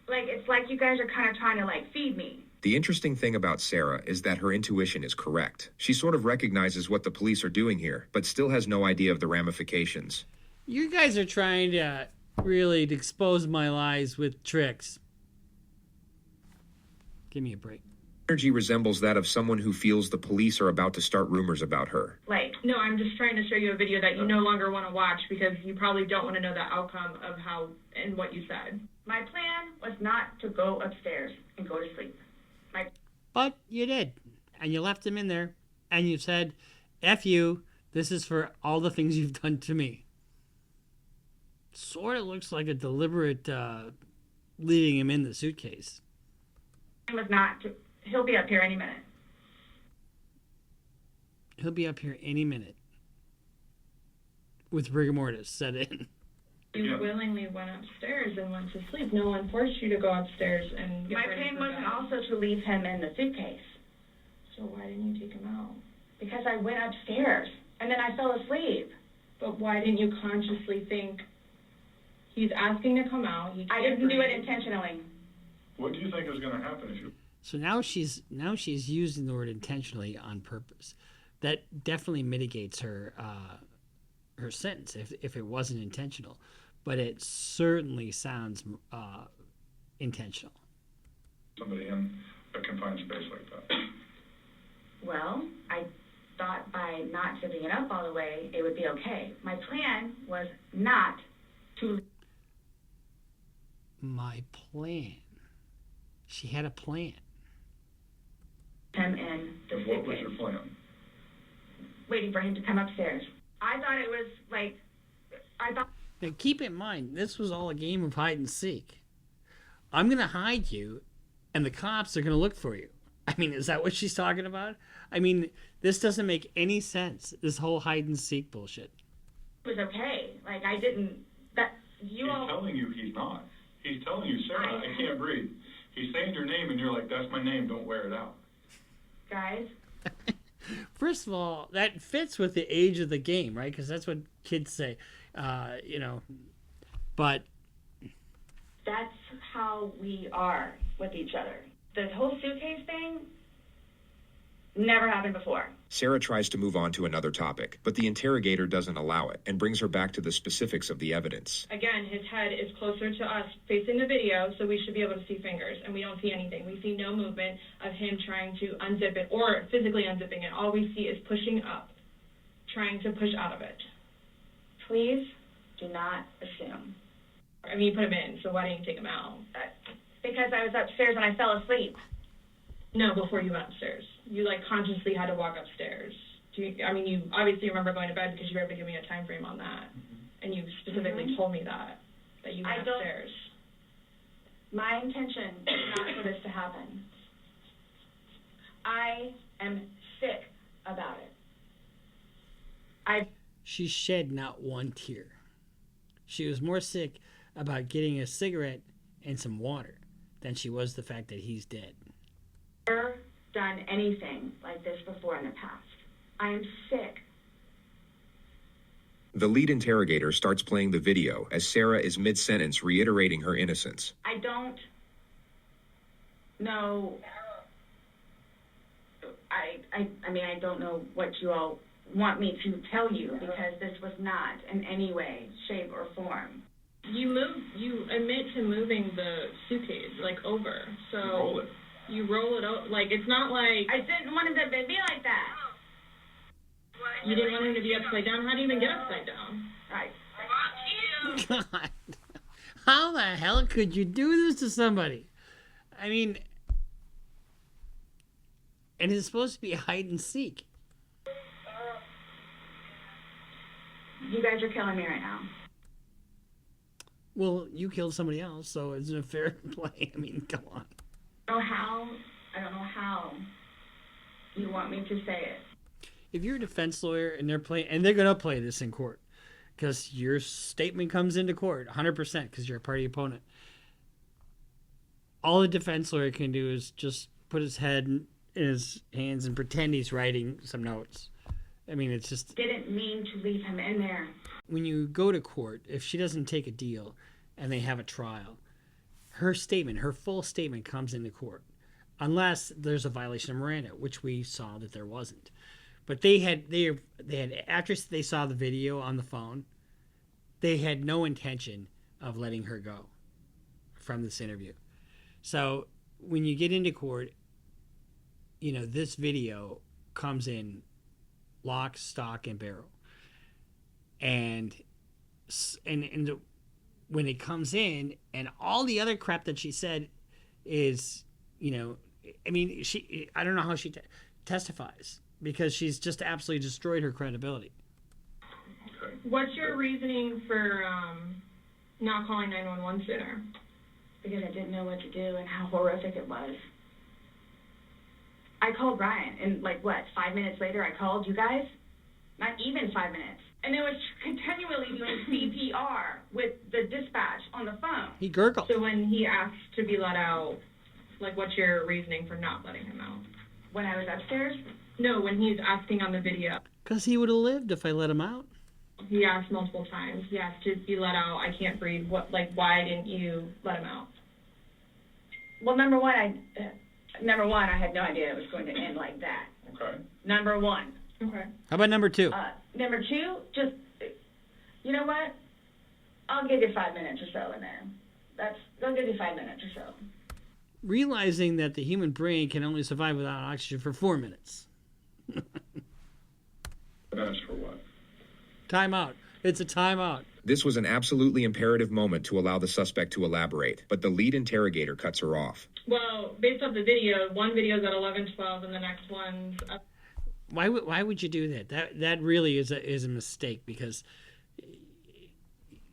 it's like you guys are kind of trying to feed me. The interesting thing about Sarah is that her intuition is correct. She sort of recognizes what the police are doing here, but still has no idea of the ramifications. You guys are trying to really expose my lies with tricks. Give me a break. Energy resembles that of someone who feels the police are about to start rumors about her. No, I'm just trying to show you a video that you no longer want to watch because you probably don't want to know the outcome of how and what you said. My plan was not to go upstairs and go to sleep. But you did. And you left him in there. And you said, F you, this is for all the things you've done to me. Sort of looks like a deliberate leaving him in the suitcase. It was not to... He'll be up here any minute. He'll be up here any minute. 'Cause he said he was going to sleep. with rigor mortis set in. You willingly went upstairs and went to sleep. No one forced you to go upstairs and get My ready plan for wasn't bed. also to leave him in the suitcase So why didn't you take him out? because I went upstairs and then I fell asleep. But why didn't you consciously think he's asking to come out? He I can't didn't do it breathe. intentionally. What do you think is going to happen if you? So now she's using the word intentionally on purpose. That definitely mitigates her her sentence if it wasn't intentional, but it certainly sounds intentional. Somebody in a confined space like that. Well, I thought by not giving it up all the way, it would be okay. My plan was not to My plan. She had a plan. leave him in the And what was suitcase, your plan? waiting for him to come upstairs. I thought it was like, I thought Now keep in mind, this was all a game of hide and seek. I'm going to hide you, and the cops are going to look for you. I mean, is that what she's talking about? I mean, this doesn't make any sense, this whole hide and seek bullshit. it was okay. Like, I didn't, that, you He's all, telling you he's not. He's telling you, Sarah, I can't breathe. He's saying your name, and you're like, that's my name, don't wear it out. guys, First of all, that fits with the age of the game, right? Because that's what kids say, But that's how we are with each other. The whole suitcase thing never happened before. Sarah tries to move on to another topic, but the interrogator doesn't allow it and brings her back to the specifics of the evidence. Again, his head is closer to us facing the video, so we should be able to see fingers, and we don't see anything. We see no movement of him trying to unzip it or physically unzipping it. All we see is pushing up, trying to push out of it. Please do not assume. I mean, you put him in, so why didn't you take him out? Because I was upstairs and I fell asleep. No, before you went upstairs. You, like, consciously had to walk upstairs. You obviously remember going to bed because you were able to give me a time frame on that. And you specifically told me that you went upstairs. My intention is not for this to happen. I am sick about it. she shed not one tear. She was more sick about getting a cigarette and some water than she was the fact that he's dead. Never done anything like this before in the past. I am sick. The lead interrogator starts playing the video as Sarah is mid-sentence reiterating her innocence. I don't know. I don't know what you all want me to tell you because this was not in any way, shape, or form. You admit to moving the suitcase, like, over. So Roll it. you roll it out. Like, it's not like I didn't want him to be like that. you didn't want him to be upside down. How do you even get upside down? Right. God, how the hell could you do this to somebody? I mean, and it's supposed to be hide and seek. You guys are killing me right now. Well, you killed somebody else, so it's a fair play. I mean, come on. I don't know how you want me to say it. If you're a defense lawyer and they're gonna play this in court, because your statement comes into court 100% because you're a party opponent. All the defense lawyer can do is just put his head in his hands and pretend he's writing some notes. I mean, it's just... Didn't mean to leave him in there. When you go to court, if she doesn't take a deal and they have a trial, her full statement comes into court. Unless there's a violation of Miranda, which we saw that there wasn't. But they had after they saw the video on the phone, they had no intention of letting her go from this interview. So when you get into court, this video comes in lock, stock, and barrel. And when it comes in, and all the other crap that she said is, I don't know how she testifies because she's just absolutely destroyed her credibility. Okay. What's your reasoning for not calling 911 sooner? Because I didn't know what to do and how horrific it was. I called Ryan, and 5 minutes later I called you guys? Not even 5 minutes. and then was continually doing CPR with the dispatch on the phone. He gurgled. So when he asked to be let out, like, what's your reasoning for not letting him out? When I was upstairs? No, when he's asking on the video. Because he would have lived if I let him out. He asked multiple times. He asked to be let out. I can't breathe. What? Like, why didn't you let him out? Well, number one, I had no idea it was going to end like that. Okay. Number one. Okay. How about number two? Number two, just, you know what? I'll give you 5 minutes or so in there. I'll give you 5 minutes or so. Realizing that the human brain can only survive without oxygen for 4 minutes. That's for what? Timeout. It's a timeout. This was an absolutely imperative moment to allow the suspect to elaborate, but the lead interrogator cuts her off. Well, based off the video, one video's at 11:12 and the next one's up. Why would you do that? That really is a mistake, because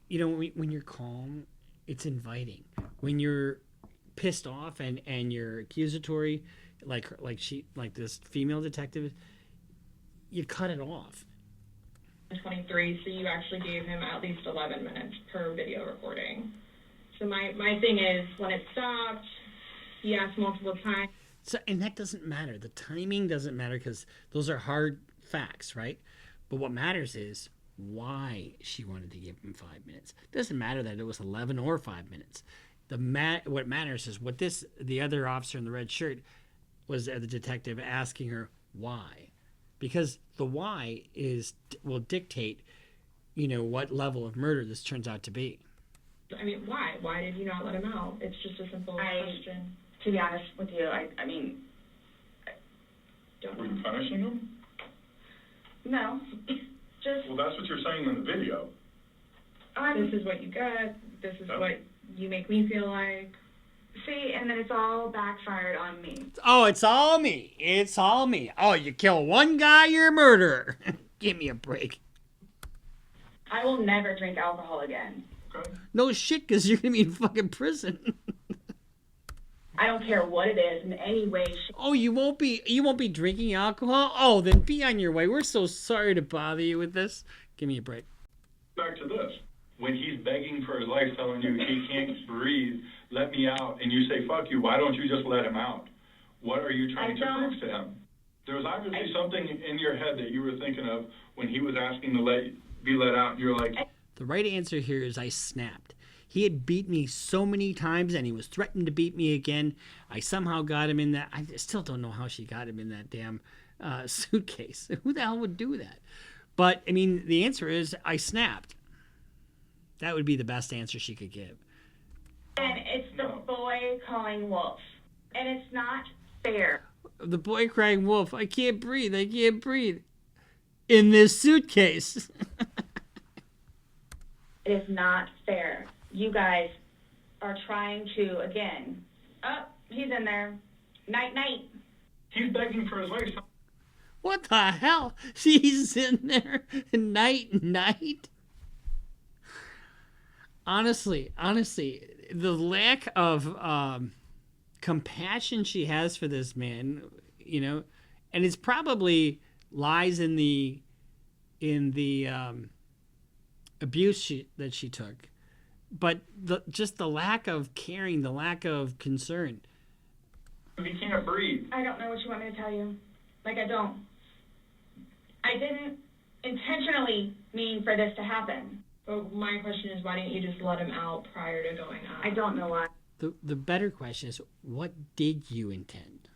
you know, when you're calm, it's inviting. When you're pissed off and you're accusatory, like this female detective, you cut it off. 23, so you actually gave him at least 11 minutes per video recording. So my thing is, when it stopped, he asked multiple times. So, and that doesn't matter. The timing doesn't matter, because those are hard facts, right? But what matters is why she wanted to give him 5 minutes. It doesn't matter that it was 11 or 5 minutes. What matters is what the other officer in the red shirt was, the detective, asking her why. Because the why will dictate, you know, what level of murder this turns out to be. I mean, why? Why did you not let him out? It's just a simple question. To be honest with you, I mean... Don't Were know. you punishing him? No. Just... Well, that's what you're saying in the video. This is what you got. This is what you make me feel like. See, and then it's all backfired on me. Oh, it's all me. It's all me. Oh, you kill one guy, you're a murderer. Give me a break. I will never drink alcohol again. Okay. No shit, because you're going to be in fucking prison. I don't care what it is in any way. Oh, you won't be drinking alcohol? Oh, then be on your way. We're so sorry to bother you with this. Give me a break. Back to this. When he's begging for his life, telling you he can't breathe, let me out, and you say, fuck you, why don't you just let him out? What are you trying to prove to him? There was obviously something in your head that you were thinking of when he was asking to be let out, and you're like... The right answer here is I snapped. He had beat me so many times, and he was threatening to beat me again. I somehow got him in that... I still don't know how she got him in that damn suitcase. Who the hell would do that? But, I mean, the answer is I snapped. That would be the best answer she could give. And it's the boy calling wolf. And it's not fair. The boy crying wolf, I can't breathe, I can't breathe. In this suitcase. It is not fair. You guys are trying to, again... Oh, he's in there. Night, night. He's begging for his life. What the hell? She's in there. Night, night. Honestly, the lack of compassion she has for this man, you know, and it's probably lies in the abuse that she took, but just the lack of caring, the lack of concern. He can't breathe. I don't know what you want me to tell you. Like, I don't. I didn't intentionally mean for this to happen. But my question is, why didn't you just let him out prior to going out? I don't know why. The better question is, what did you intend?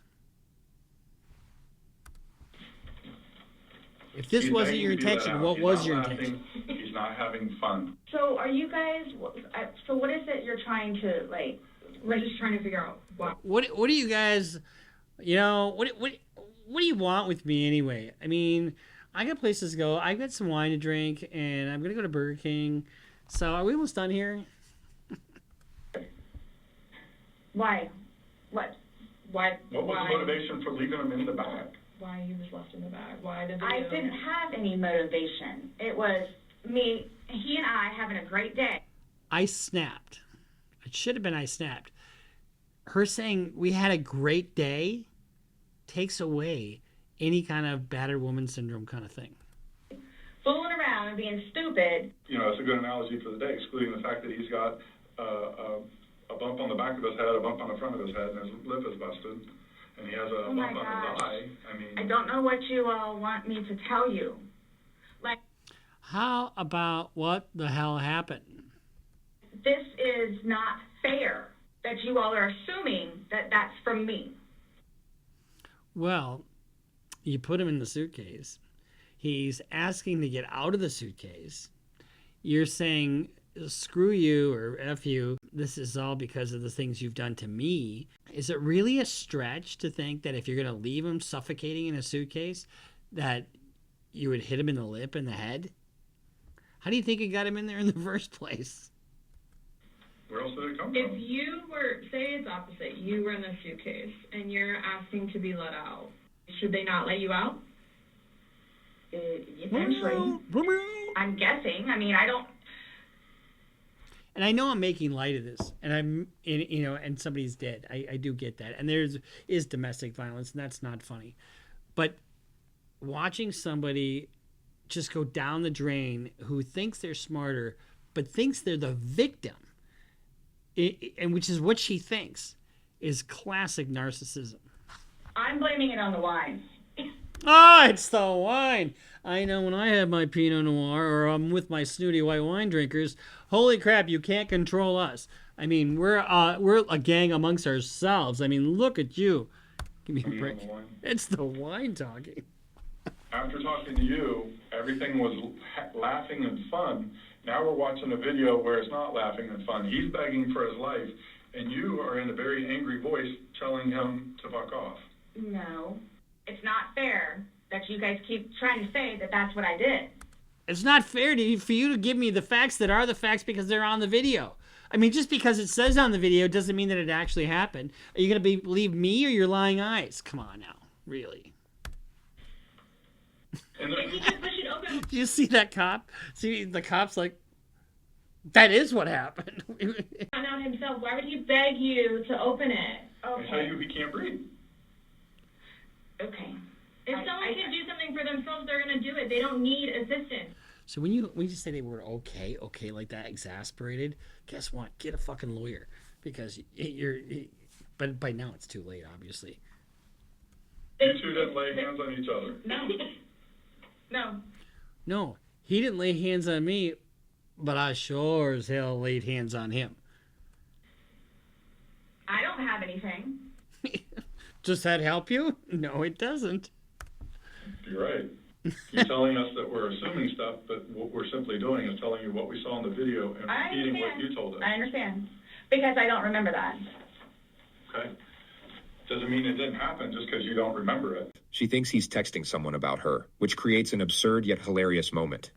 If this wasn't your intention, what was your intention? He's not having fun. So are you guys, so what is it you're trying to, like... We're just trying to figure out what do you guys, you know, what do you want with me anyway? I mean, I got places to go. I got some wine to drink, and I'm gonna go to Burger King. So are we almost done here? Why? What? Why? What was the motivation for leaving him in the bag? Why he was left in the bag? Why the video? I didn't have any motivation. It was me, he and I having a great day. I snapped. It should have been I snapped. Her saying we had a great day takes away any kind of battered woman syndrome kind of thing. Fooling around I'm being stupid. You know, that's a good analogy for the day, excluding the fact that he's got a bump on the back of his head, a bump on the front of his head, and his lip is busted, and he has a Oh my bump on his gosh. eye. I mean, I don't know what you all want me to tell you. Like, How about what the hell happened? this is not fair that you all are assuming that that's from me. Well, you put him in the suitcase. He's asking to get out of the suitcase. You're saying, screw you or F you. This is all because of the things you've done to me. Is it really a stretch to think that if you're going to leave him suffocating in a suitcase, that you would hit him in the lip and the head? How do you think it got him in there in the first place? where else did it come If from? you were, say it's opposite, you were in the suitcase and you're asking to be let out, should they not let you out? Eventually. I'm guessing. I mean, I don't. And I know I'm making light of this, and and somebody's dead. I do get that, and is domestic violence, and that's not funny. But watching somebody just go down the drain, who thinks they're smarter, but thinks they're the victim, and which is what she thinks, is classic narcissism. I'm blaming it on the wine. Ah, it's the wine. I know when I have my Pinot Noir or I'm with my snooty white wine drinkers, holy crap, you can't control us. I mean, we're a gang amongst ourselves. I mean, look at you. Give me a break. It's the wine talking. After talking to you, everything was laughing and fun. Now we're watching a video where it's not laughing and fun. He's begging for his life, and you are in a very angry voice telling him to fuck off. No, it's not fair that you guys keep trying to say that that's what I did. It's not fair for you to give me the facts that are the facts because they're on the video. I mean, just because it says on the video doesn't mean that it actually happened. Are you going to believe me or your lying eyes? Come on now. Really? Do you see that cop? See, the cop's like, that is what happened. Found out himself. Why would he beg you to open it? I tell you he can't breathe. Okay. If someone can do something for themselves, they're going to do it. They don't need assistance. So when you say the word okay like that, exasperated, guess what? Get a fucking lawyer, because but by now it's too late, obviously. You two didn't lay hands on each other. No, he didn't lay hands on me, but I sure as hell laid hands on him. I don't have anything. Does that help you? No, it doesn't. You're right. You're telling us that we're assuming stuff, but what we're simply doing is telling you what we saw in the video and I repeating what understand. you told us. I understand. Because I don't remember that. Okay? Doesn't mean it didn't happen just because you don't remember it. She thinks he's texting someone about her, which creates an absurd yet hilarious moment.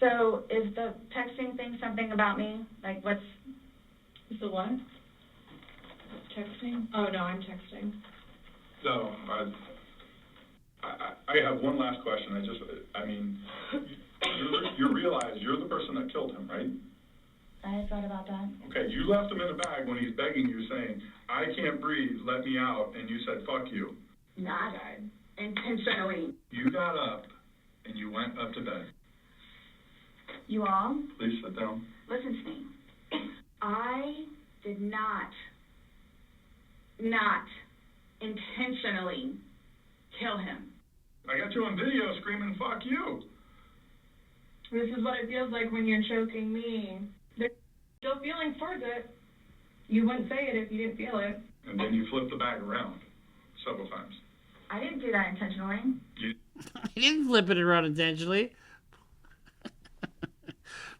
So is the texting thing something about me? Like, what's... Is the what? Texting? Oh, no, I'm texting. No, I have one last question. You realize you're the person that killed him, right? I thought about that. Okay, you left him in a bag when he's begging you, saying, I can't breathe, let me out, and you said, fuck you. Not intentionally. You got up, and you went up to bed. You all, Please sit down. listen to me. I did not intentionally kill him. I got you on video screaming, fuck you. This is what it feels like when you're choking me. There's still feelings towards it. You wouldn't say it if you didn't feel it. And then you flipped the bag around several times. I didn't do that intentionally. I didn't flip it around intentionally.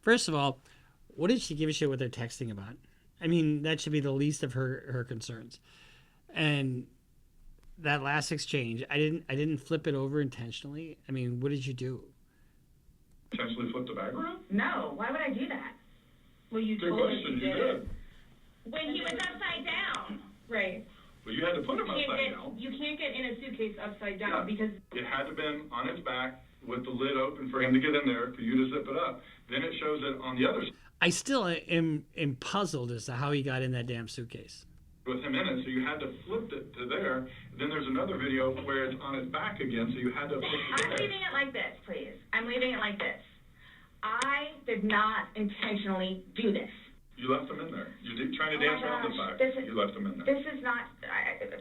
First of all, what did she give a shit what they're texting about? I mean, that should be the least of her concerns. And that last exchange, I didn't flip it over intentionally. I mean, what did you do? Intentionally flipped the bag around? No, why would I do that? Well, you Good told us question, you you did. did. When he was upside down. Right. Well, you had to put him upside down. You can't get in a suitcase upside down Yeah. because It had to have been on his back with the lid open for him to get in there, for you to zip it up. Then it shows it on the other side I still am puzzled as to how he got in that damn suitcase. with him in it, so you had to flip it to there. Then there's another video where it's on his back again, so you had to flip it I'm there. leaving it like this, please. I'm leaving it like this. I did not intentionally do this. You left him in there. You did trying to Oh my dance around the gosh, fact. this is- You left him in there. This is not.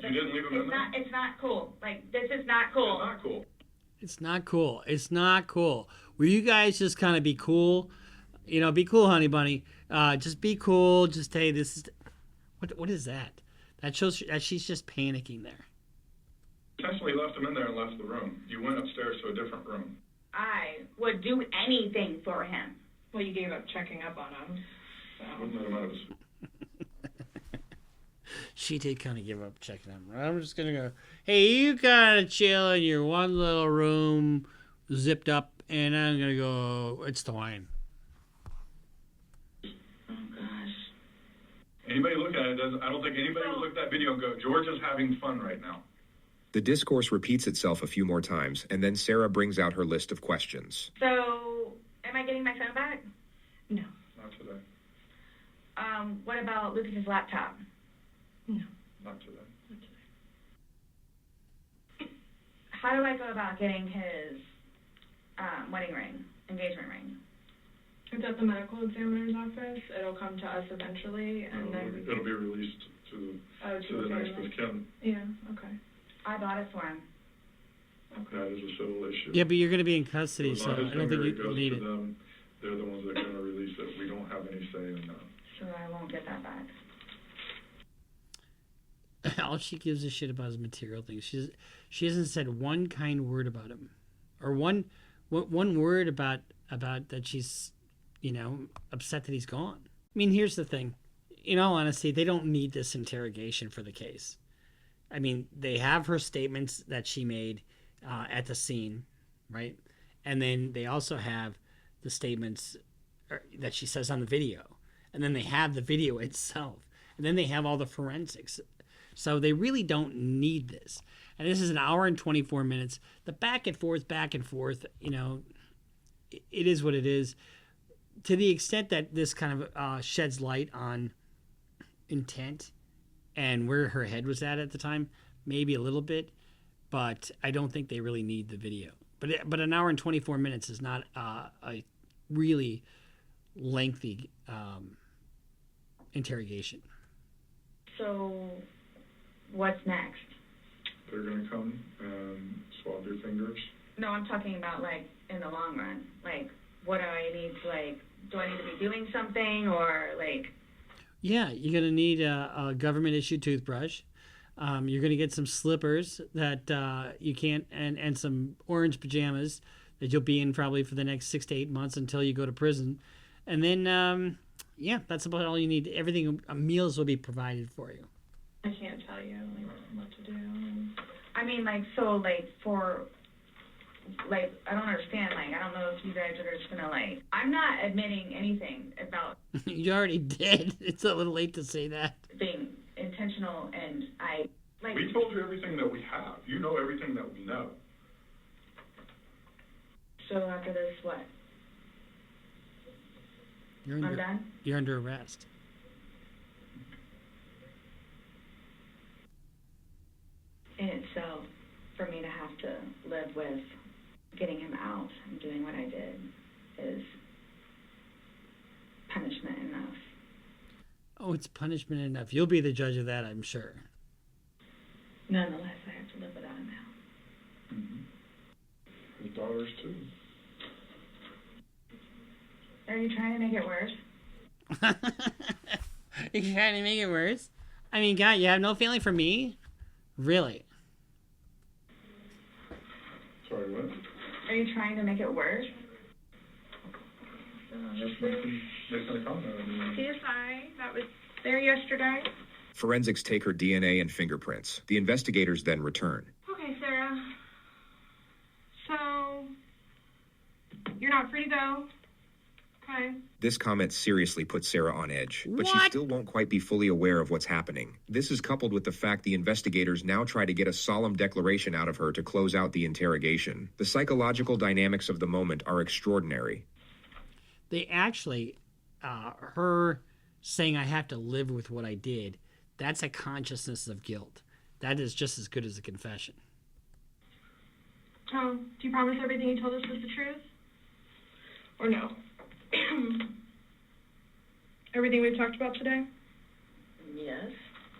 You didn't leave him in there? It's not cool. Like, this is not cool. It's not cool. It's not cool. It's not cool. Will you guys just kind of be cool? You know, be cool, honey bunny. Just be cool. Just, hey, this is... What is that? That shows that she's just panicking there. Essentially left him in there and left the room. You went upstairs to a different room. I would do anything for him. Well, you gave up checking up on him. Wouldn't let him out of his... She did kind of give up checking him. I'm just going to go, hey, you gotta chill in your one little room, zipped up, and I'm going to go, it's the wine. Oh, gosh. Anybody looking at it doesn't... I don't think anybody would look at that video and go, George is having fun right now. The discourse repeats itself a few more times, and then Sarah brings out her list of questions. So, am I getting my phone back? No. Not today. What about Lucas's laptop? No. Not today. How do I go about getting his wedding ring, engagement ring? It's at the medical examiner's office. It'll come to us eventually, and then... It'll be released to the next of kin. Yeah, okay. I bought it for him. That is a civil issue. Yeah, but you're going to be in custody, As so long I as don't think it you goes need to it. them, they're the ones that are going to release it. We don't have any say in that. So I won't get that back. All she gives a shit about is material things. She hasn't said one kind word about him, or one word about that she's, you know, upset that he's gone. I mean, here's the thing. In all honesty, they don't need this interrogation for the case. I mean, they have her statements that she made at the scene, right? And then they also have the statements that she says on the video. And then they have the video itself. And then they have all the forensics. So they really don't need this. And this is an hour and 24 minutes. The back and forth, you know, it is what it is. To the extent that this kind of sheds light on intent and where her head was at the time, maybe a little bit. But I don't think they really need the video. But an hour and 24 minutes is not a really lengthy interrogation. So, what's next? They're going to come and swab your fingers. No, I'm talking about, like, in the long run. Like, what do I need to, like, do I need to be doing something, or, like... Yeah, you're going to need a government-issued toothbrush. You're going to get some slippers that you can't, and some orange pajamas that you'll be in probably for the next 6 to 8 months until you go to prison. And then, yeah, that's about all you need. Everything, meals will be provided for you. I can't tell you, like, what to do. I mean, like, so, like, for... Like, I don't understand. Like, I don't know if you guys are just gonna, like... I'm not admitting anything about... You already did. It's a little late to say that. ...being intentional, and I... Like... We told you everything that we have. You know everything that we know. So after this, what? I'm done? You're under arrest. In itself, for me to have to live with getting him out and doing what I did is punishment enough. Oh, it's punishment enough. You'll be the judge of that, I'm sure. Nonetheless, I have to live without him now. Mm-hmm. His daughters, too. Are you trying to make it worse? You're trying to make it worse? I mean, God, you have no feeling for me? Really? Sorry, what? Are you trying to make it worse? There's no comment. CSI, that was there yesterday. Forensics take her DNA and fingerprints. The investigators then return. Okay, Sarah. So, you're not free to go. Okay. This comment seriously puts Sarah on edge, but she still won't quite be fully aware of what's happening. This is coupled with the fact the investigators now try to get a solemn declaration out of her to close out the interrogation. The psychological dynamics of the moment are extraordinary. They actually, her saying, I have to live with what I did, that's a consciousness of guilt. That is just as good as a confession. Oh, do you promise everything you told us was the truth? Or no? everything we've talked about today? Yes.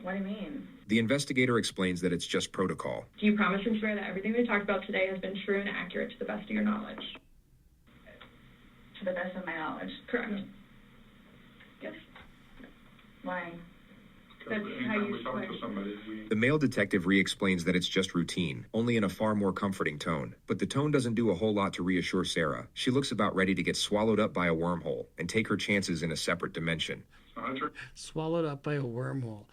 What do you mean? The investigator explains that it's just protocol. Do you promise and swear that everything we've talked about today has been true and accurate to the best of your knowledge? To the best of my knowledge. Correct. Yes. Why? That's how Anytime you we talk swear. to somebody, The male detective re-explains that it's just routine, only in a far more comforting tone. But the tone doesn't do a whole lot to reassure Sarah. She looks about ready to get swallowed up by a wormhole and take her chances in a separate dimension. Swallowed up by a wormhole.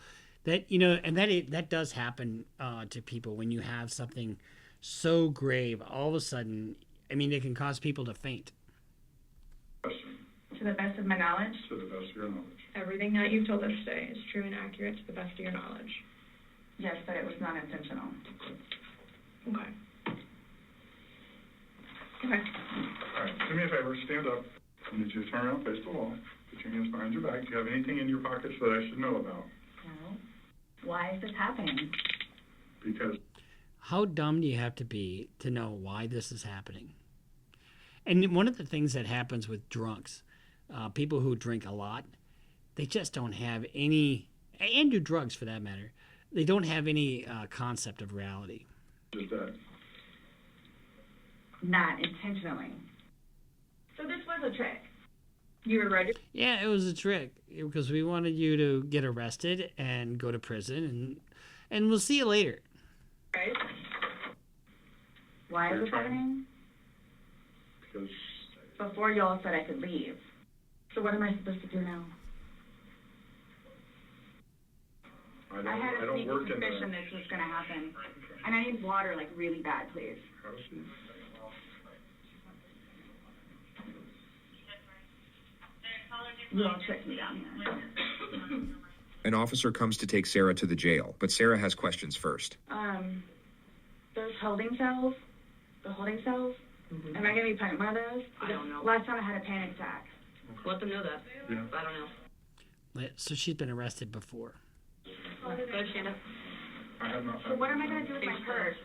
That, you know, and that does happen to people when you have something so grave. All of a sudden, I mean, it can cause people to faint. To the best of my knowledge? To the best of your knowledge. Everything that you've told us today is true and accurate to the best of your knowledge. Yes, but it was not intentional. Okay. All Okay. right, do me a favor, stand up. I need you to turn around, face the wall. Put your hands behind your back. Do you have anything in your pockets that I should know about? No. Why is this happening? Because How dumb do you have to be to know why this is happening? And one of the things that happens with drunks, people who drink a lot, they just don't have any, and do drugs for that matter, they don't have any concept of reality. just that. Not intentionally. So this was a trick. You were ready? Yeah, it was a trick because we wanted you to get arrested and go to prison, and we'll see you later. Right. Why is this happening? Because Before y'all said I could leave. So what am I supposed to do now? I had I a don't sneaky work in suspicion the this was going to happen. And I need water, like, really bad, please. houses. You all tricked me down here. An officer comes to take Sarah to the jail, but Sarah has questions first. Those holding cells, the holding cells, am I going to be put in one of those? I don't know. Last time I had a panic attack. Let them know that. Yeah. I don't know. So she's been arrested before. Go ahead, Shanna. I have not. So what am I going to do with my purse?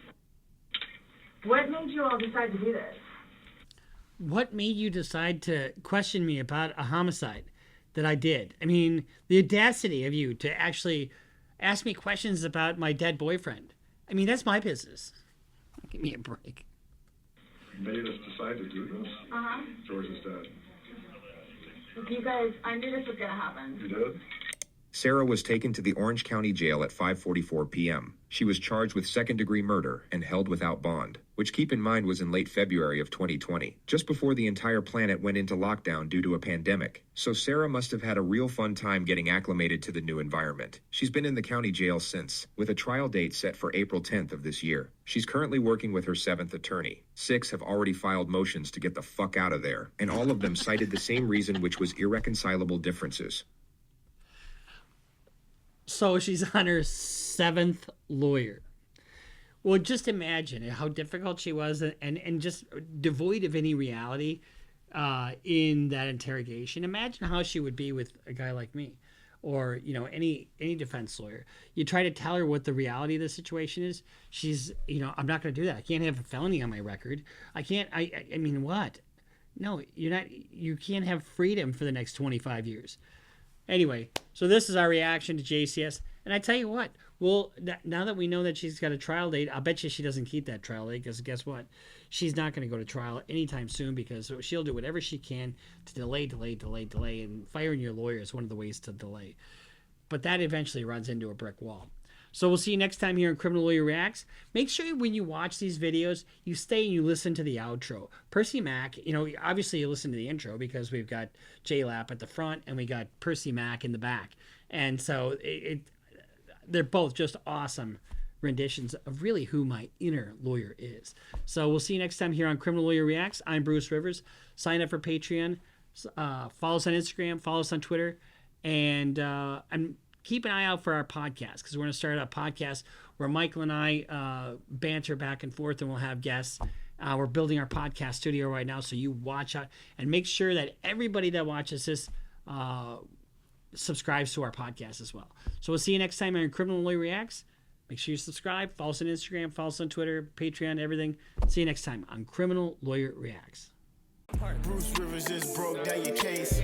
What made you all decide to do this? What made you decide to question me about a homicide that I did? I mean, the audacity of you to actually ask me questions about my dead boyfriend. I mean, that's my business. Give me a break. Made us decide to do this? Uh-huh. George is dead. You guys, I knew this was going to happen. You did? Sarah was taken to the Orange County Jail at 5:44 p.m. She was charged with second-degree murder and held without bond, which keep in mind was in late February of 2020, just before the entire planet went into lockdown due to a pandemic. So Sarah must have had a real fun time getting acclimated to the new environment. She's been in the county jail since, with a trial date set for April 10th of this year. She's currently working with her 7th attorney. 6 have already filed motions to get the fuck out of there, and all of them cited the same reason, which was irreconcilable differences. So she's on her 7th lawyer. Well, just imagine how difficult she was and just devoid of any reality in that interrogation. Imagine how she would be with a guy like me or, you know, any defense lawyer. You try to tell her what the reality of the situation is. She's, you know, I'm not going to do that. I can't have a felony on my record. I can't, I mean, what? No, you can't have freedom for the next 25 years. Anyway, so this is our reaction to JCS. And I tell you what, well, now that we know that she's got a trial date, I'll bet you she doesn't keep that trial date because guess what? She's not going to go to trial anytime soon because she'll do whatever she can to delay. And firing your lawyer is one of the ways to delay. But that eventually runs into a brick wall. So we'll see you next time here on Criminal Lawyer Reacts. Make sure when you watch these videos, you stay and you listen to the outro. Percy Mack, you know, obviously you listen to the intro because we've got Jaylap at the front and we got Percy Mack in the back. And so they're both just awesome renditions of really who my inner lawyer is. So we'll see you next time here on Criminal Lawyer Reacts. I'm Bruce Rivers. Sign up for Patreon. Follow us on Instagram. Follow us on Twitter. And keep an eye out for our podcast because we're going to start a podcast where Michael and I banter back and forth and we'll have guests. We're building our podcast studio right now, so you watch out and make sure that everybody that watches this subscribes to our podcast as well. So we'll see you next time on Criminal Lawyer Reacts. Make sure you subscribe, follow us on Instagram, follow us on Twitter, Patreon, everything. See you next time on Criminal Lawyer Reacts. Bruce Rivers just broke down your case.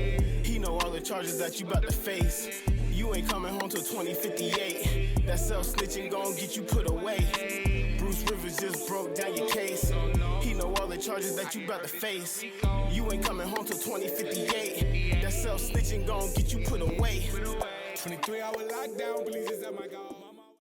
He know all the charges that you about to face. You ain't coming home till 2058. That self-snitching gon' get you put away. Bruce Rivers just broke down your case. He know all the charges that you about to face. You ain't coming home till 2058. That self-snitching gon' get you put away. 23-hour lockdown, please just at my God.